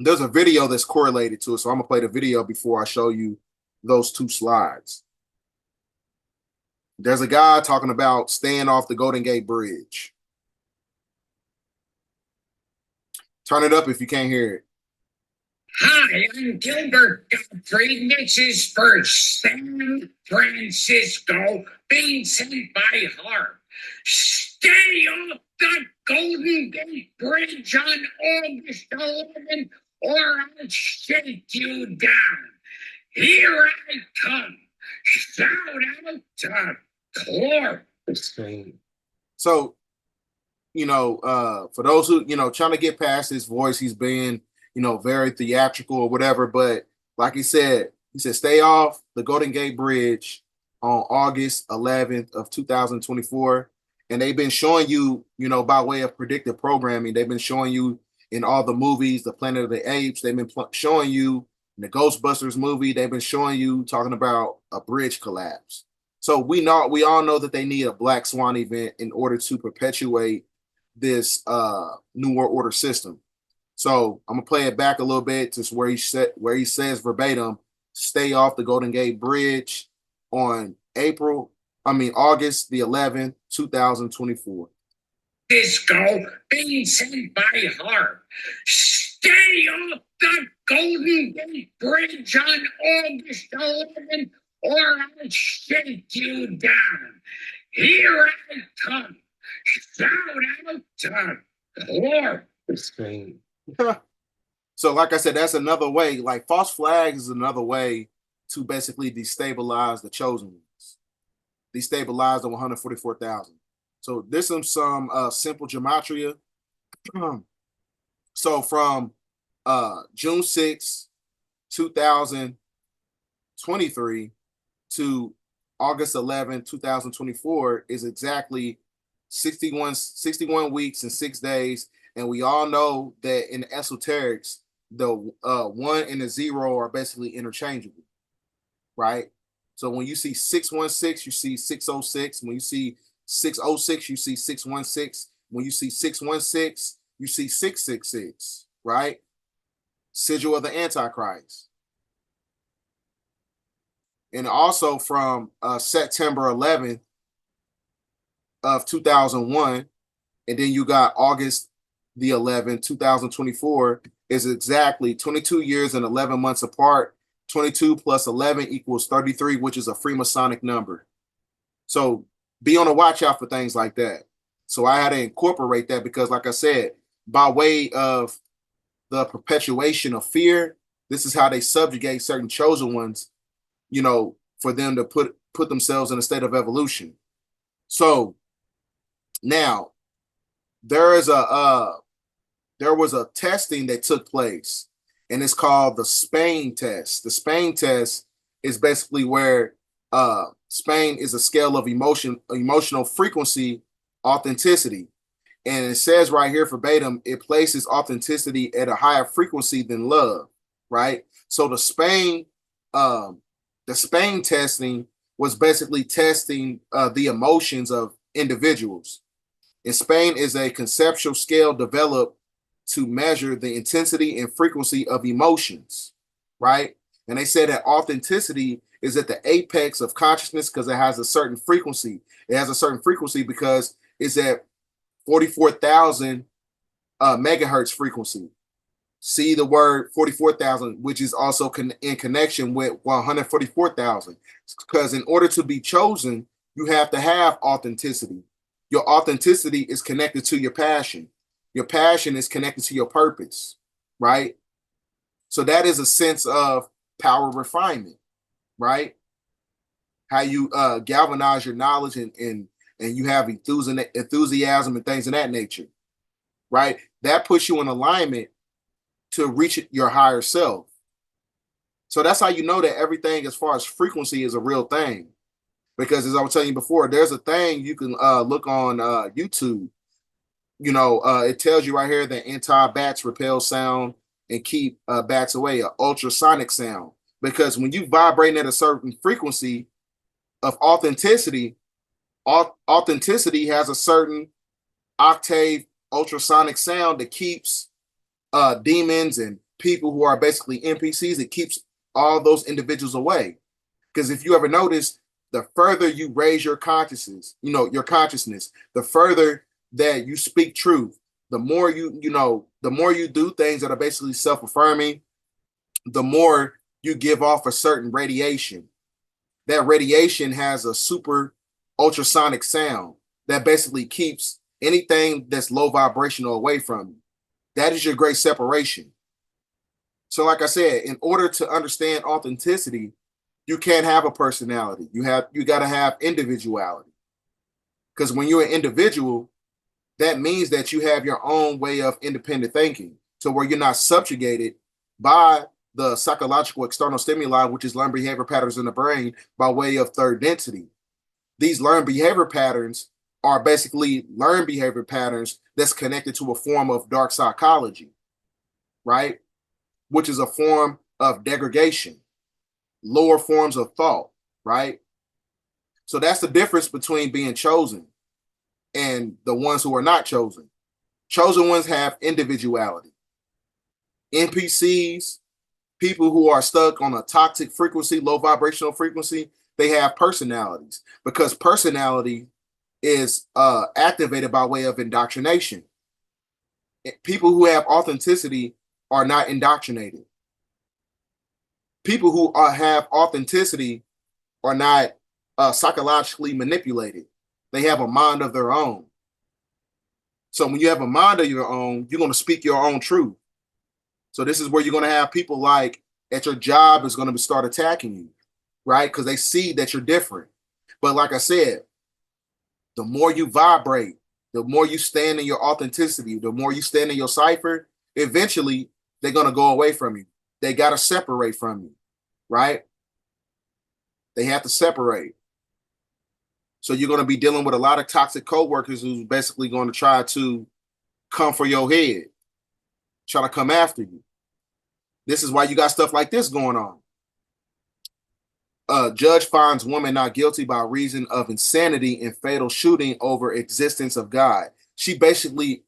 there's a video that's correlated to it. So I'm gonna play the video before I show you those two slides. There's a guy talking about staying off the Golden Gate Bridge. Turn it up if you can't hear it. Hi, I'm Gilbert Godfrey. This is for San Francisco, being sent by Harp. Stay off the Golden Gate Bridge on August 11th, or I'll shake you down. Here I come. Shout out to Clark. So, for those who, trying to get past his voice, he's being, very theatrical or whatever. But like he said, stay off the Golden Gate Bridge on August 11th of 2024. And they've been showing you, by way of predictive programming, they've been showing you in all the movies, the Planet of the Apes, they've been showing you in the Ghostbusters movie, they've been showing you talking about a bridge collapse. So we all know that they need a Black Swan event in order to perpetuate this New World Order system. So I'm gonna play it back a little bit to where he says verbatim, stay off the Golden Gate Bridge on August the 11th, 2024. Cisco, being sent by Harp. Stay off the Golden Gate Bridge on August 11th, or I'll shake you down. Here I come. Shout out to Clark. So like I said, that's another way, like false flags is another way to basically destabilize the chosen ones, destabilize the 144,000. So this is some simple gematria. So from June 6, 2023 to August 11, 2024 is exactly 61 weeks and 6 days. And we all know that in esoterics, the 1 and the 0 are basically interchangeable, right? So when you see 616, you see 606. When you see 606, you see 616. When you see 616, you see 666, right? Sigil of the Antichrist. And also from September 11th of 2001, and then you got August the 11th, 2024, is exactly 22 years and 11 months apart. 22 plus 11 equals 33, which is a Freemasonic number. So be on the watch out for things like that. So I had to incorporate that because, like I said, by way of the perpetuation of fear, this is how they subjugate certain chosen ones, you know, for them to put themselves in a state of evolution. So now there was a testing that took place, and it's called the Spain test. The Spain test is basically where Spain is a scale of emotional frequency, authenticity. And it says right here verbatim, it places authenticity at a higher frequency than love, right? So the Spain testing was basically testing the emotions of individuals. And Spain is a conceptual scale developed to measure the intensity and frequency of emotions, right? And they say that authenticity is at the apex of consciousness because it has a certain frequency. It has a certain frequency because it's at 44,000 megahertz frequency. See the word 44,000, which is also in connection with 144,000. Because in order to be chosen, you have to have authenticity. Your authenticity is connected to your passion. Your passion is connected to your purpose, right? So that is a sense of power refinement, right? How you galvanize your knowledge and you have enthusiasm and things of that nature, right? That puts you in alignment to reach your higher self. So that's how you know that everything as far as frequency is a real thing. Because as I was telling you before, there's a thing you can look on YouTube. You know, it tells you right here that anti-bats repel sound and keep bats away, an ultrasonic sound. Because when you vibrate at a certain frequency of authenticity, authenticity has a certain octave ultrasonic sound that keeps demons and people who are basically NPCs, it keeps all those individuals away. Because if you ever notice, the further you raise your consciousness, the further that you speak truth, the more the more you do things that are basically self-affirming, the more you give off a certain radiation. That radiation has a super ultrasonic sound that basically keeps anything that's low vibrational away from you. That is your great separation. So like I said, in order to understand authenticity, you can't have a personality. You got to have individuality. Because when you're an individual, that means that you have your own way of independent thinking, to where you're not subjugated by the psychological external stimuli, which is learned behavior patterns in the brain by way of third density. These learned behavior patterns are basically learned behavior patterns that's connected to a form of dark psychology, right? Which is a form of degradation, lower forms of thought, right? So that's the difference between being chosen and the ones who are not chosen. Chosen ones have individuality. NPCs, people who are stuck on a toxic frequency, low vibrational frequency, they have personalities, because personality is activated by way of indoctrination. People who have authenticity are not indoctrinated. People who have authenticity are not psychologically manipulated. They have a mind of their own. So when you have a mind of your own, you're going to speak your own truth. So this is where you're going to have people like at your job is going to start attacking you, right? Because they see that you're different. But like I said, the more you vibrate, the more you stand in your authenticity, the more you stand in your cipher, eventually they're going to go away from you. They got to separate from you, right? They have to separate. So you're going to be dealing with a lot of toxic coworkers who's basically going to try to come for your head, try to come after you. This is why you got stuff like this going on. Judge finds woman not guilty by reason of insanity and fatal shooting over existence of God. She basically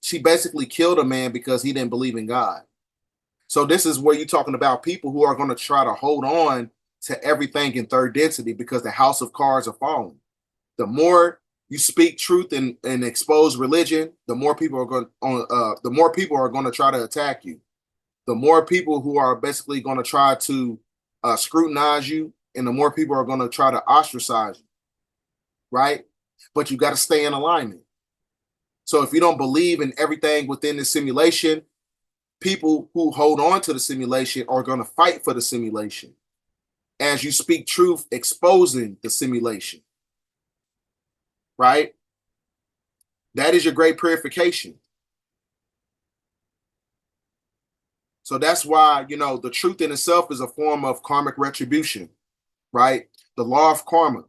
killed a man because he didn't believe in God. So this is where you're talking about people who are going to try to hold on to everything in third density because the house of cards are falling. The more you speak truth and expose religion, the more people are going to try to attack you. The more people who are basically going to try to scrutinize you, and the more people are going to try to ostracize you, right? But you got to stay in alignment. So if you don't believe in everything within the simulation, people who hold on to the simulation are going to fight for the simulation as you speak truth, exposing the simulation, right? That is your great purification. So that's why, the truth in itself is a form of karmic retribution, right? The law of karma.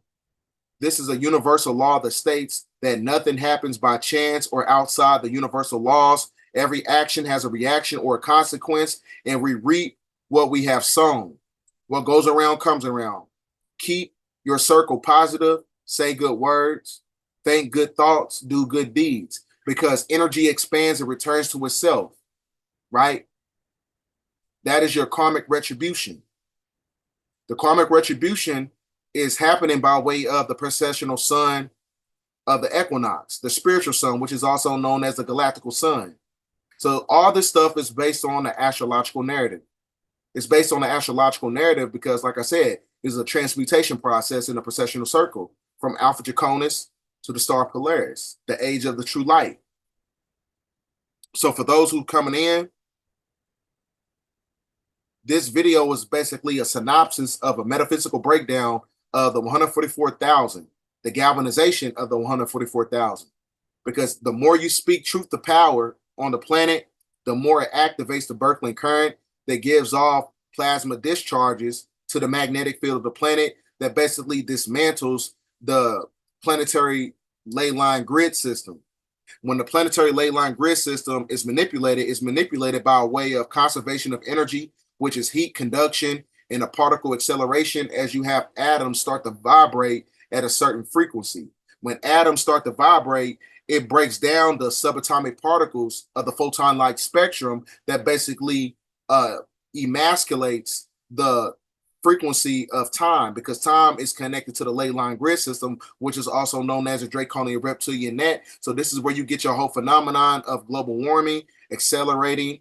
This is a universal law that states that nothing happens by chance or outside the universal laws. Every action has a reaction or a consequence, and we reap what we have sown. What goes around comes around. Keep your circle positive, say good words, think good thoughts, do good deeds, because energy expands and returns to itself, right? That is your karmic retribution. The karmic retribution is happening by way of the precessional sun of the equinox, the spiritual sun, which is also known as the galactical sun. So all this stuff is based on the astrological narrative. It's based on the astrological narrative because, like I said, it's a transmutation process in the precessional circle from Alpha Draconis to the star Polaris, the age of the true light. So for those who coming in, this video is basically a synopsis of a metaphysical breakdown of the 144,000, the galvanization of the 144,000. Because the more you speak truth to power on the planet, the more it activates the Birkeland current that gives off plasma discharges to the magnetic field of the planet that basically dismantles the planetary ley line grid system. When the planetary ley line grid system is manipulated, it's manipulated by a way of conservation of energy, which is heat conduction and a particle acceleration as you have atoms start to vibrate at a certain frequency. When atoms start to vibrate, it breaks down the subatomic particles of the photon-like spectrum that basically emasculates the frequency of time, because time is connected to the ley line grid system, which is also known as a Draconian reptilian net. So this is where you get your whole phenomenon of global warming accelerating,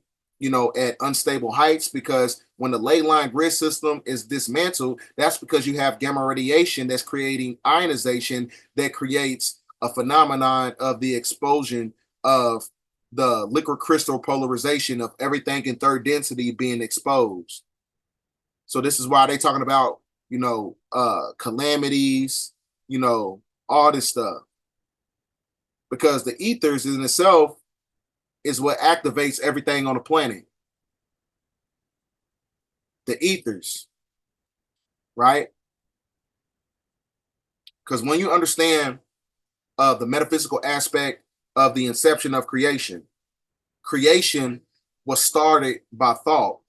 at unstable heights, because when the ley line grid system is dismantled, that's because you have gamma radiation that's creating ionization that creates a phenomenon of the explosion of the liquid crystal polarization of everything in third density being exposed. So this is why they're talking about, calamities, all this stuff. Because the ethers in itself is what activates everything on the planet. The ethers, right? Because when you understand the metaphysical aspect of the inception of creation, creation was started by thought.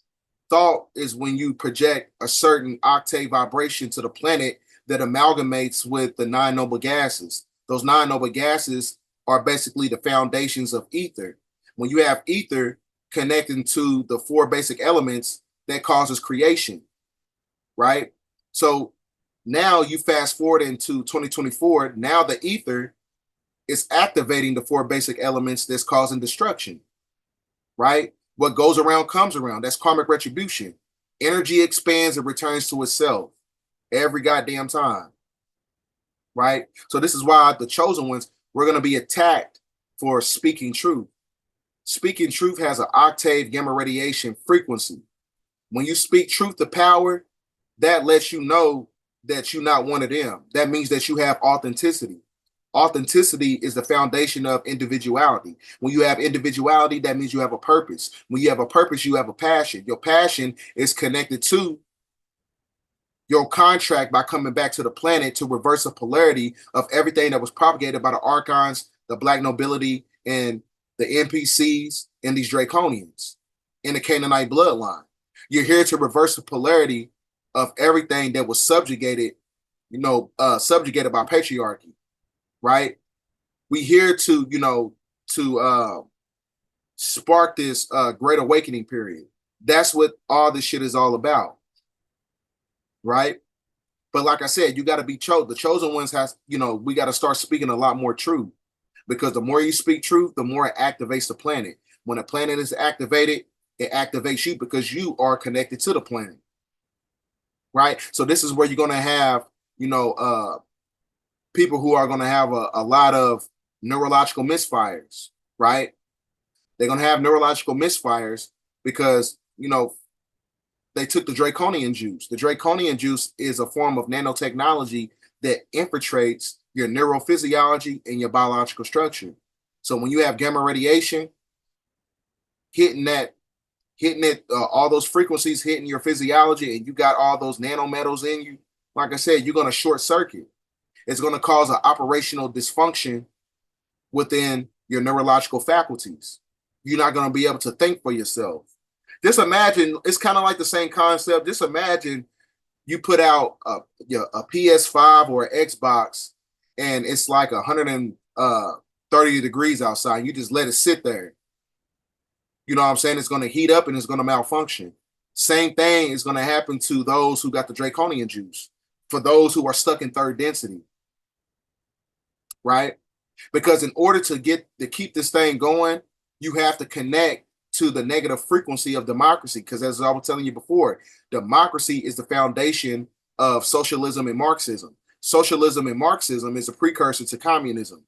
Thought is when you project a certain octave vibration to the planet that amalgamates with the 9 noble gases. Those 9 noble gases are basically the foundations of ether. When you have ether connecting to the 4 basic elements, that causes creation, right? So now you fast forward into 2024, now the ether is activating the 4 basic elements that's causing destruction, right? What goes around comes around. That's karmic retribution. Energy expands and returns to itself every goddamn time, right? So this is why the chosen ones, we're going to be attacked for speaking truth. Speaking truth has an octave gamma radiation frequency. When you speak truth to power, that lets you know that you're not one of them. That means that you have authenticity. Authenticity is the foundation of individuality. When you have individuality, that means you have a purpose. When you have a purpose, you have a passion. Your passion is connected to your contract by coming back to the planet to reverse the polarity of everything that was propagated by the archons, the black nobility, and the NPCs and these draconians in the Canaanite bloodline. You're here to reverse the polarity of everything that was subjugated by patriarchy, right? We here to, to spark this great awakening period. That's what all this shit is all about, right? But like I said, you got to be chosen. The chosen ones we got to start speaking a lot more truth, because the more you speak truth, the more it activates the planet. When a planet is activated, it activates you because you are connected to the planet, right? So this is where you're going to have, people who are going to have a lot of neurological misfires, right? They're going to have neurological misfires because, they took the draconian juice. The draconian juice is a form of nanotechnology that infiltrates your neurophysiology and your biological structure. So when you have gamma radiation hitting all those frequencies hitting your physiology, and you got all those nanometals in you, like I said, you're going to short circuit. It's going to cause an operational dysfunction within your neurological faculties. You're not going to be able to think for yourself. Just imagine, it's kind of like the same concept. Just imagine you put out a PS5 or an Xbox, and it's like 130 degrees outside. You just let it sit there. You know what I'm saying? It's going to heat up and it's going to malfunction. Same thing is going to happen to those who got the draconian juice, for those who are stuck in third density, right? Because in order to keep this thing going, you have to connect to the negative frequency of democracy. Because as I was telling you before, democracy is the foundation of socialism and Marxism. Socialism and Marxism is a precursor to communism.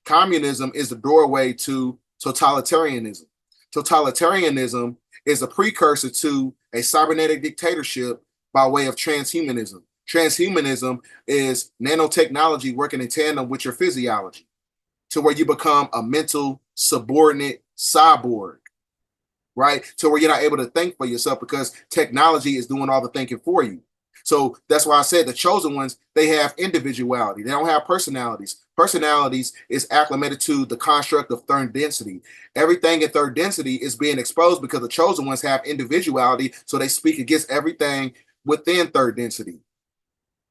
Communism is the doorway to totalitarianism. Totalitarianism is a precursor to a cybernetic dictatorship by way of transhumanism. Transhumanism is nanotechnology working in tandem with your physiology to where you become a mental subordinate cyborg, right? To where you're not able to think for yourself because technology is doing all the thinking for you. So that's why I said the chosen ones, they have individuality. They don't have personalities. Personalities is acclimated to the construct of third density. Everything in third density is being exposed because the chosen ones have individuality. So they speak against everything within third density,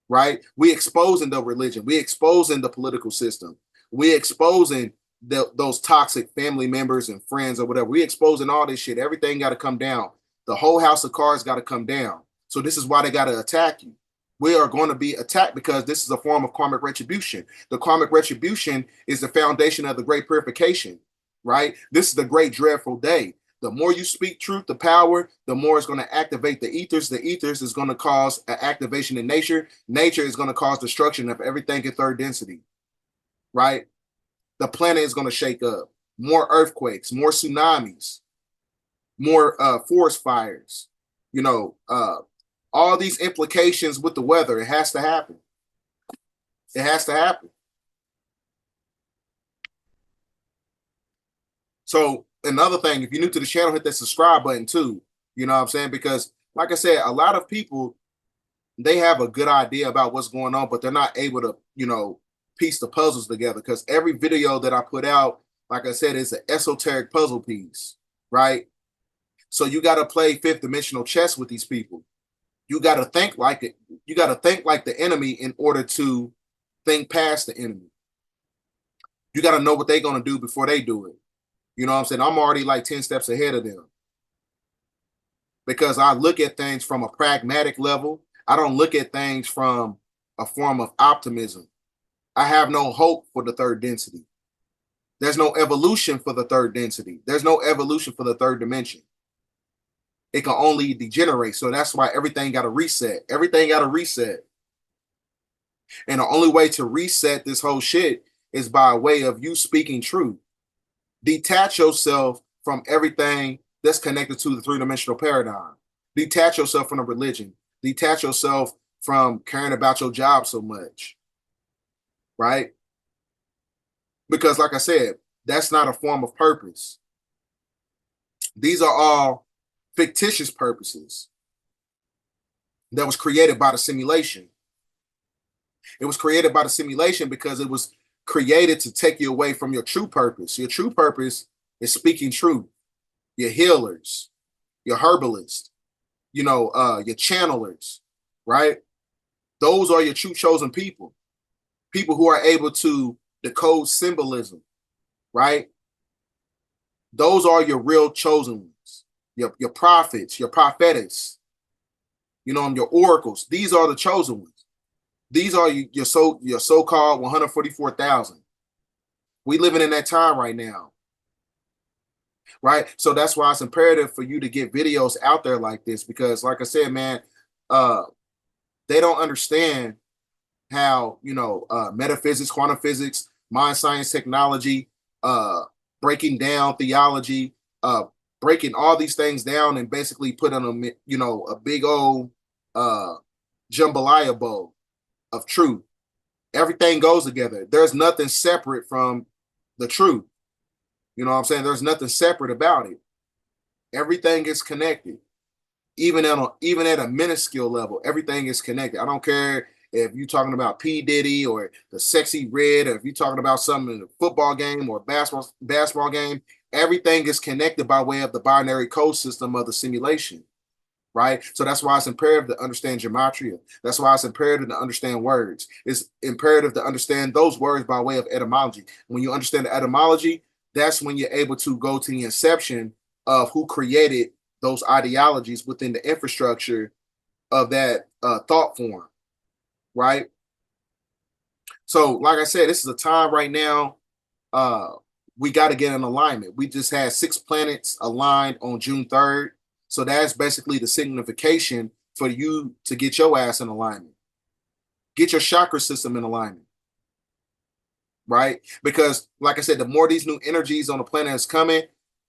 right? We exposing the religion. We exposing the political system. We exposing those toxic family members and friends or whatever. We exposing all this shit. Everything got to come down. The whole house of cards got to come down. So this is why they got to attack you. We are going to be attacked because this is a form of karmic retribution. The karmic retribution is the foundation of the great purification, right? This is the great dreadful day. The more you speak truth, the power, the more it's going to activate the ethers. The ethers is going to cause an activation in nature. Nature is going to cause destruction of everything in third density, right? The planet is going to shake up. More earthquakes, more tsunamis, more forest fires, all these implications with the weather. It has to happen. It has to happen. So another thing, if you're new to the channel, hit that subscribe button too. You know what I'm saying? Because like I said, a lot of people, they have a good idea about what's going on, but they're not able to, piece the puzzles together. Because every video that I put out, like I said, is an esoteric puzzle piece, right? So you got to play fifth dimensional chess with these people. You got to think like it. You got to think like the enemy in order to think past the enemy. You got to know what they're going to do before they do it. You know what I'm saying? I'm already like 10 steps ahead of them because I look at things from a pragmatic level. I don't look at things from a form of optimism. I have no hope for the third density. There's no evolution for the third density. There's no evolution for the third dimension. It can only degenerate. So that's why everything got to reset. Everything got to reset. And the only way to reset this whole shit is by way of you speaking truth. Detach yourself from everything that's connected to the three-dimensional paradigm. Detach yourself from the religion. Detach yourself from caring about your job so much. Right? Because like I said, that's not a form of purpose. These are all fictitious purposes that was created by the simulation. It was created by the simulation because it was created to take you away from your true purpose. Your true purpose is speaking truth. Your healers, your herbalists, your channelers, right? Those are your true chosen people. People who are able to decode symbolism, right? Those are your real chosen ones. Your prophets, your prophetess, your oracles. These are the chosen ones. These are your so-called 144,000. We living in that time right now, right? So that's why it's imperative for you to get videos out there like this, because like I said, man, they don't understand how, metaphysics, quantum physics, mind science, technology, breaking down theology, breaking all these things down and basically put on a big old jambalaya bowl of truth. Everything goes together. There's nothing separate from the truth. You know what I'm saying? There's nothing separate about it. Everything is connected. Even at a minuscule level, everything is connected. I don't care if you're talking about P. Diddy or the Sexy Red, or if you're talking about something in a football game or basketball game, everything is connected by way of the binary code system of the simulation, right? So that's why it's imperative to understand gematria. That's why it's imperative to understand words. It's imperative to understand those words by way of etymology. When you understand the etymology, that's when you're able to go to the inception of who created those ideologies within the infrastructure of that thought form, right? So, like I said, this is a time right now. We got to get in alignment. We just had 6 planets aligned on June 3rd. So that's basically the signification for you to get your ass in alignment. Get your chakra system in alignment, right? Because, like I said, the more these new energies on the planet is coming,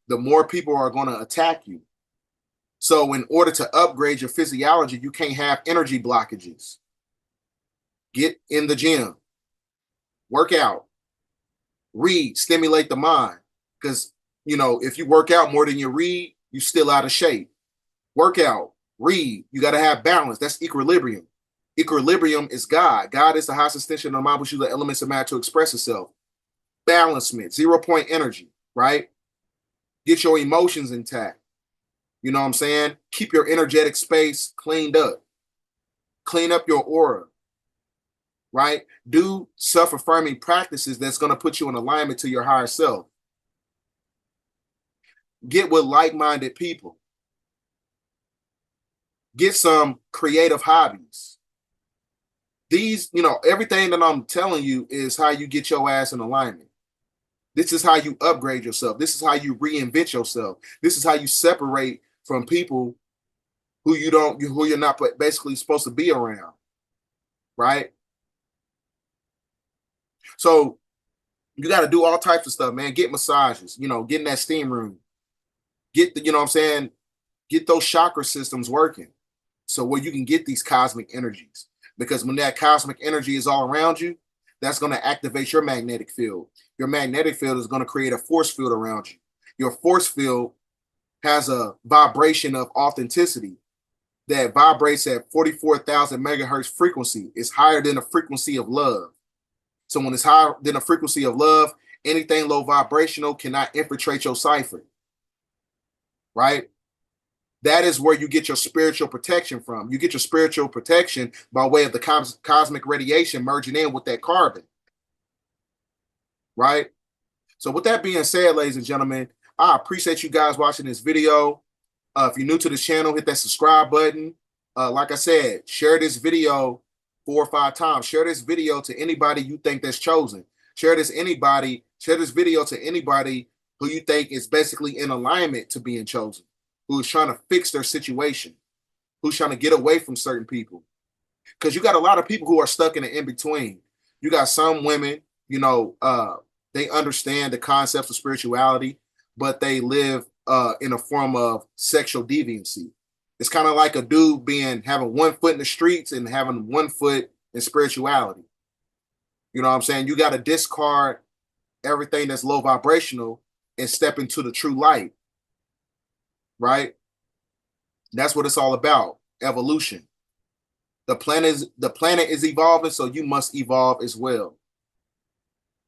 the more people are going to attack you. So in order to upgrade your physiology, you can't have energy blockages. Get in the gym, work out, read, stimulate the mind. Because, if you work out more than you read, you're still out of shape. Work out, read. You got to have balance. That's equilibrium. Equilibrium is God. God is the highest extension of the mind, which is the elements of matter to express itself. Balancement, 0-point energy, right? Get your emotions intact. You know what I'm saying? Keep your energetic space cleaned up. Clean up your aura, right? Do self-affirming practices that's going to put you in alignment to your higher self. Get with like-minded people. Get some creative hobbies. These, everything that I'm telling you is how you get your ass in alignment. This is how you upgrade yourself. This is how you reinvent yourself. This is how you separate from people who you're not basically supposed to be around, right? So you got to do all types of stuff, man. Get massages, get in that steam room. Get get those chakra systems working. So where you can get these cosmic energies. Because when that cosmic energy is all around you, that's going to activate your magnetic field. Your magnetic field is going to create a force field around you. Your force field has a vibration of authenticity that vibrates at 44,000 megahertz frequency. It's higher than the frequency of love. So when it's higher than the frequency of love, anything low vibrational cannot infiltrate your cipher, right? That is where you get your spiritual protection from. You get your spiritual protection by way of the cosmic radiation merging in with that carbon, right? So with that being said, ladies and gentlemen, I appreciate you guys watching this video. If you're new to the channel, hit that subscribe button. Like I said, share this video 4 or 5 times. Share this video to anybody you think that's chosen. Share this video to anybody who you think is basically in alignment to being chosen, who is trying to fix their situation, who's trying to get away from certain people. Because you got a lot of people who are stuck in the in-between. You got some women, they understand the concepts of spirituality, but they live in a form of sexual deviancy. It's kind of like a dude having 1 foot in the streets and having 1 foot in spirituality. You know what I'm saying? You got to discard everything that's low vibrational and step into the true light, right? That's what it's all about, evolution. The planet is evolving, so you must evolve as well.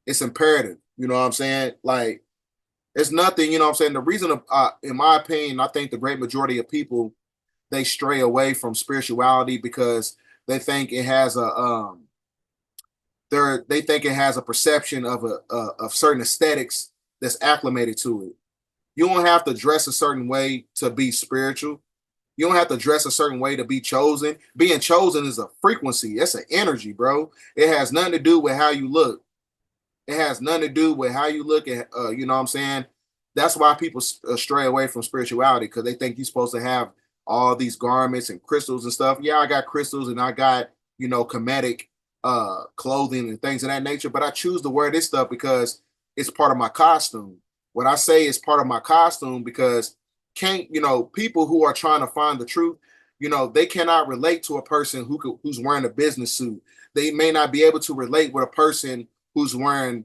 It's imperative, you know what I'm saying? Like, it's nothing, you know what I'm saying? The reason, in my opinion, I think the great majority of people, they stray away from spirituality because they think it has a perception of certain aesthetics that's acclimated to it. You don't have to dress a certain way to be spiritual. You don't have to dress a certain way to be chosen. Being chosen is a frequency. It's an energy, bro. It has nothing to do with how you look. It has nothing to do with how you look. And you know what I'm saying? That's why people stray away from spirituality, because they think you're supposed to have all these garments and crystals and stuff. Yeah, I got crystals and I got, you know, comedic clothing and things of that nature. But I choose to wear this stuff because it's part of my costume. What I say is part of my costume because people who are trying to find the truth, you know, they cannot relate to a person who's wearing a business suit. They may not be able to relate with a person who's wearing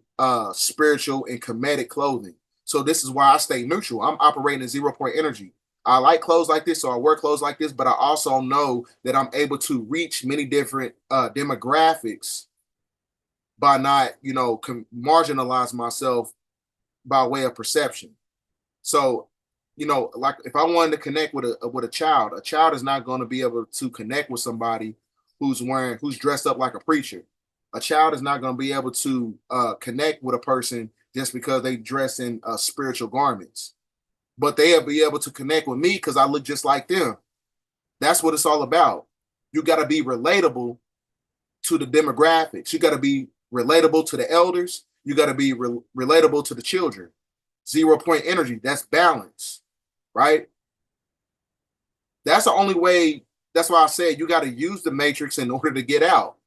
spiritual and comedic clothing. So this is why I stay neutral. I'm operating in 0 point energy. I like clothes like this, so I wear clothes like this, but I also know that I'm able to reach many different demographics by not, you know, marginalize myself by way of perception. So, you know, like if I wanted to connect with a child is not going to be able to connect with somebody who's dressed up like a preacher. A child is not going to be able to connect with a person just because they dress in spiritual garments. But they'll be able to connect with me because I look just like them. That's what it's all about. You got to be relatable to the demographics. You got to be relatable to the elders. You got to be relatable to the children. 0 point energy, that's balance, right? That's the only way. That's why I said you got to use the matrix in order to get out.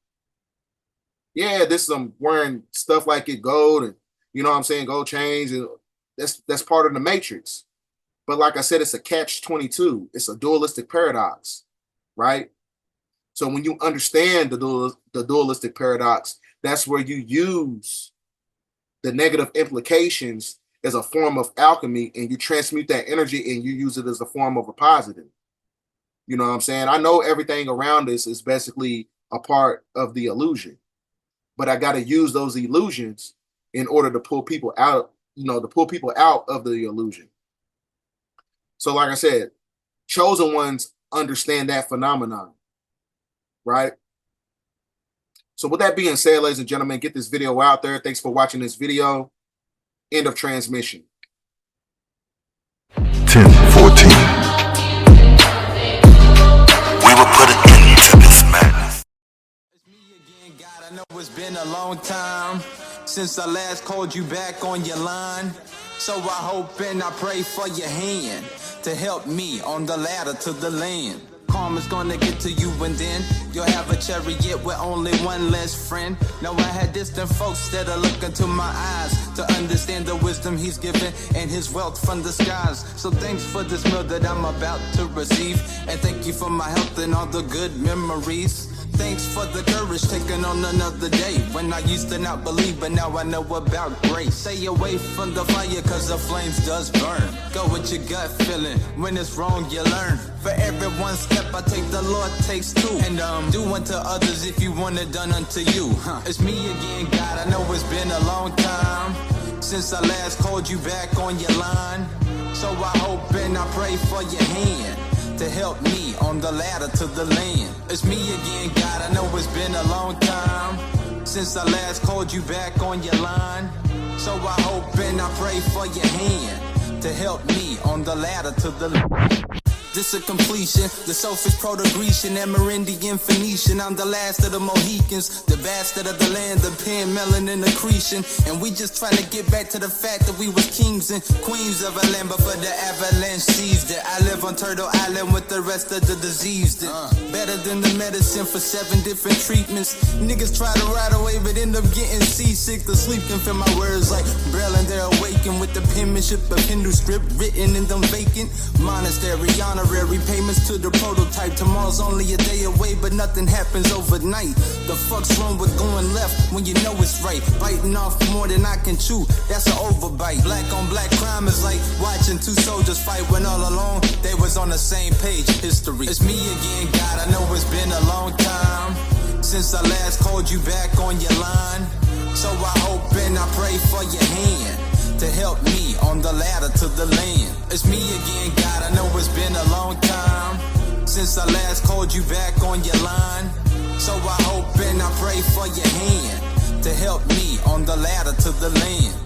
Yeah, I'm wearing stuff like it gold and, you know what I'm saying, gold chains, and that's part of the matrix. But like I said, it's a catch-22. It's a dualistic paradox, right? So when you understand the dualistic paradox, that's where you use the negative implications as a form of alchemy, and you transmute that energy and you use it as a form of a positive. You know what I'm saying? I know everything around us is basically a part of the illusion, but I got to use those illusions in order to pull people out, of the illusion. So like I said, chosen ones understand that phenomenon, right? So with that being said, ladies and gentlemen, get this video out there. Thanks for watching this video. End of transmission. 10:14. We will put an end to this madness. It's me again, God. I know it's been a long time since I last called you back on your line. So I hope and I pray for your hand to help me on the ladder to the land. Karma's gonna get to you and then you'll have a chariot with only one less friend. Now I had distant folks that are looking to my eyes to understand the wisdom he's given and his wealth from the skies. So thanks for this meal that I'm about to receive, and thank you for my health and all the good memories. Thanks for the courage taking on another day when I used to not believe, but now I know about grace. Stay away from the fire cause the flames does burn. Go with your gut feeling, when it's wrong you learn. For every one step I take, the Lord takes two. And do unto others if you want it done unto you. It's me again, God. I know it's been a long time since I last called you back on your line. So I hope and I pray for your hand to help me on the ladder to the land. It's me again, God. I know it's been a long time since I last called you back on your line. So I hope and I pray for your hand to help me on the ladder to the land. This a completion, the selfish Proto-Grecian, Amerindian, Phoenician. I'm the last of the Mohicans, the bastard of the land, the pen, melanin, accretion. And we just trying to get back to the fact that we was kings and queens of a land before the avalanche seized it. I live on Turtle Island with the rest of the diseased. Better than the medicine for 7 different treatments. Niggas try to ride away but end up getting seasick. The sleep can feel my words like Braille and they're awakened with the penmanship of Hindu script written in them vacant monastery honor. Temporary payments to the prototype. Tomorrow's only a day away, but nothing happens overnight. The fuck's wrong with going left when you know it's right? Biting off more than I can chew, that's an overbite. Black on black crime is like watching two soldiers fight when all along they was on the same page. History. It's me again, God, I know it's been a long time since I last called you back on your line. So I hope and I pray for your hand to help me on the ladder to the land. It's me again, God, I know it's been a long time since I last called you back on your line. So I hope and I pray for your hand to help me on the ladder to the land.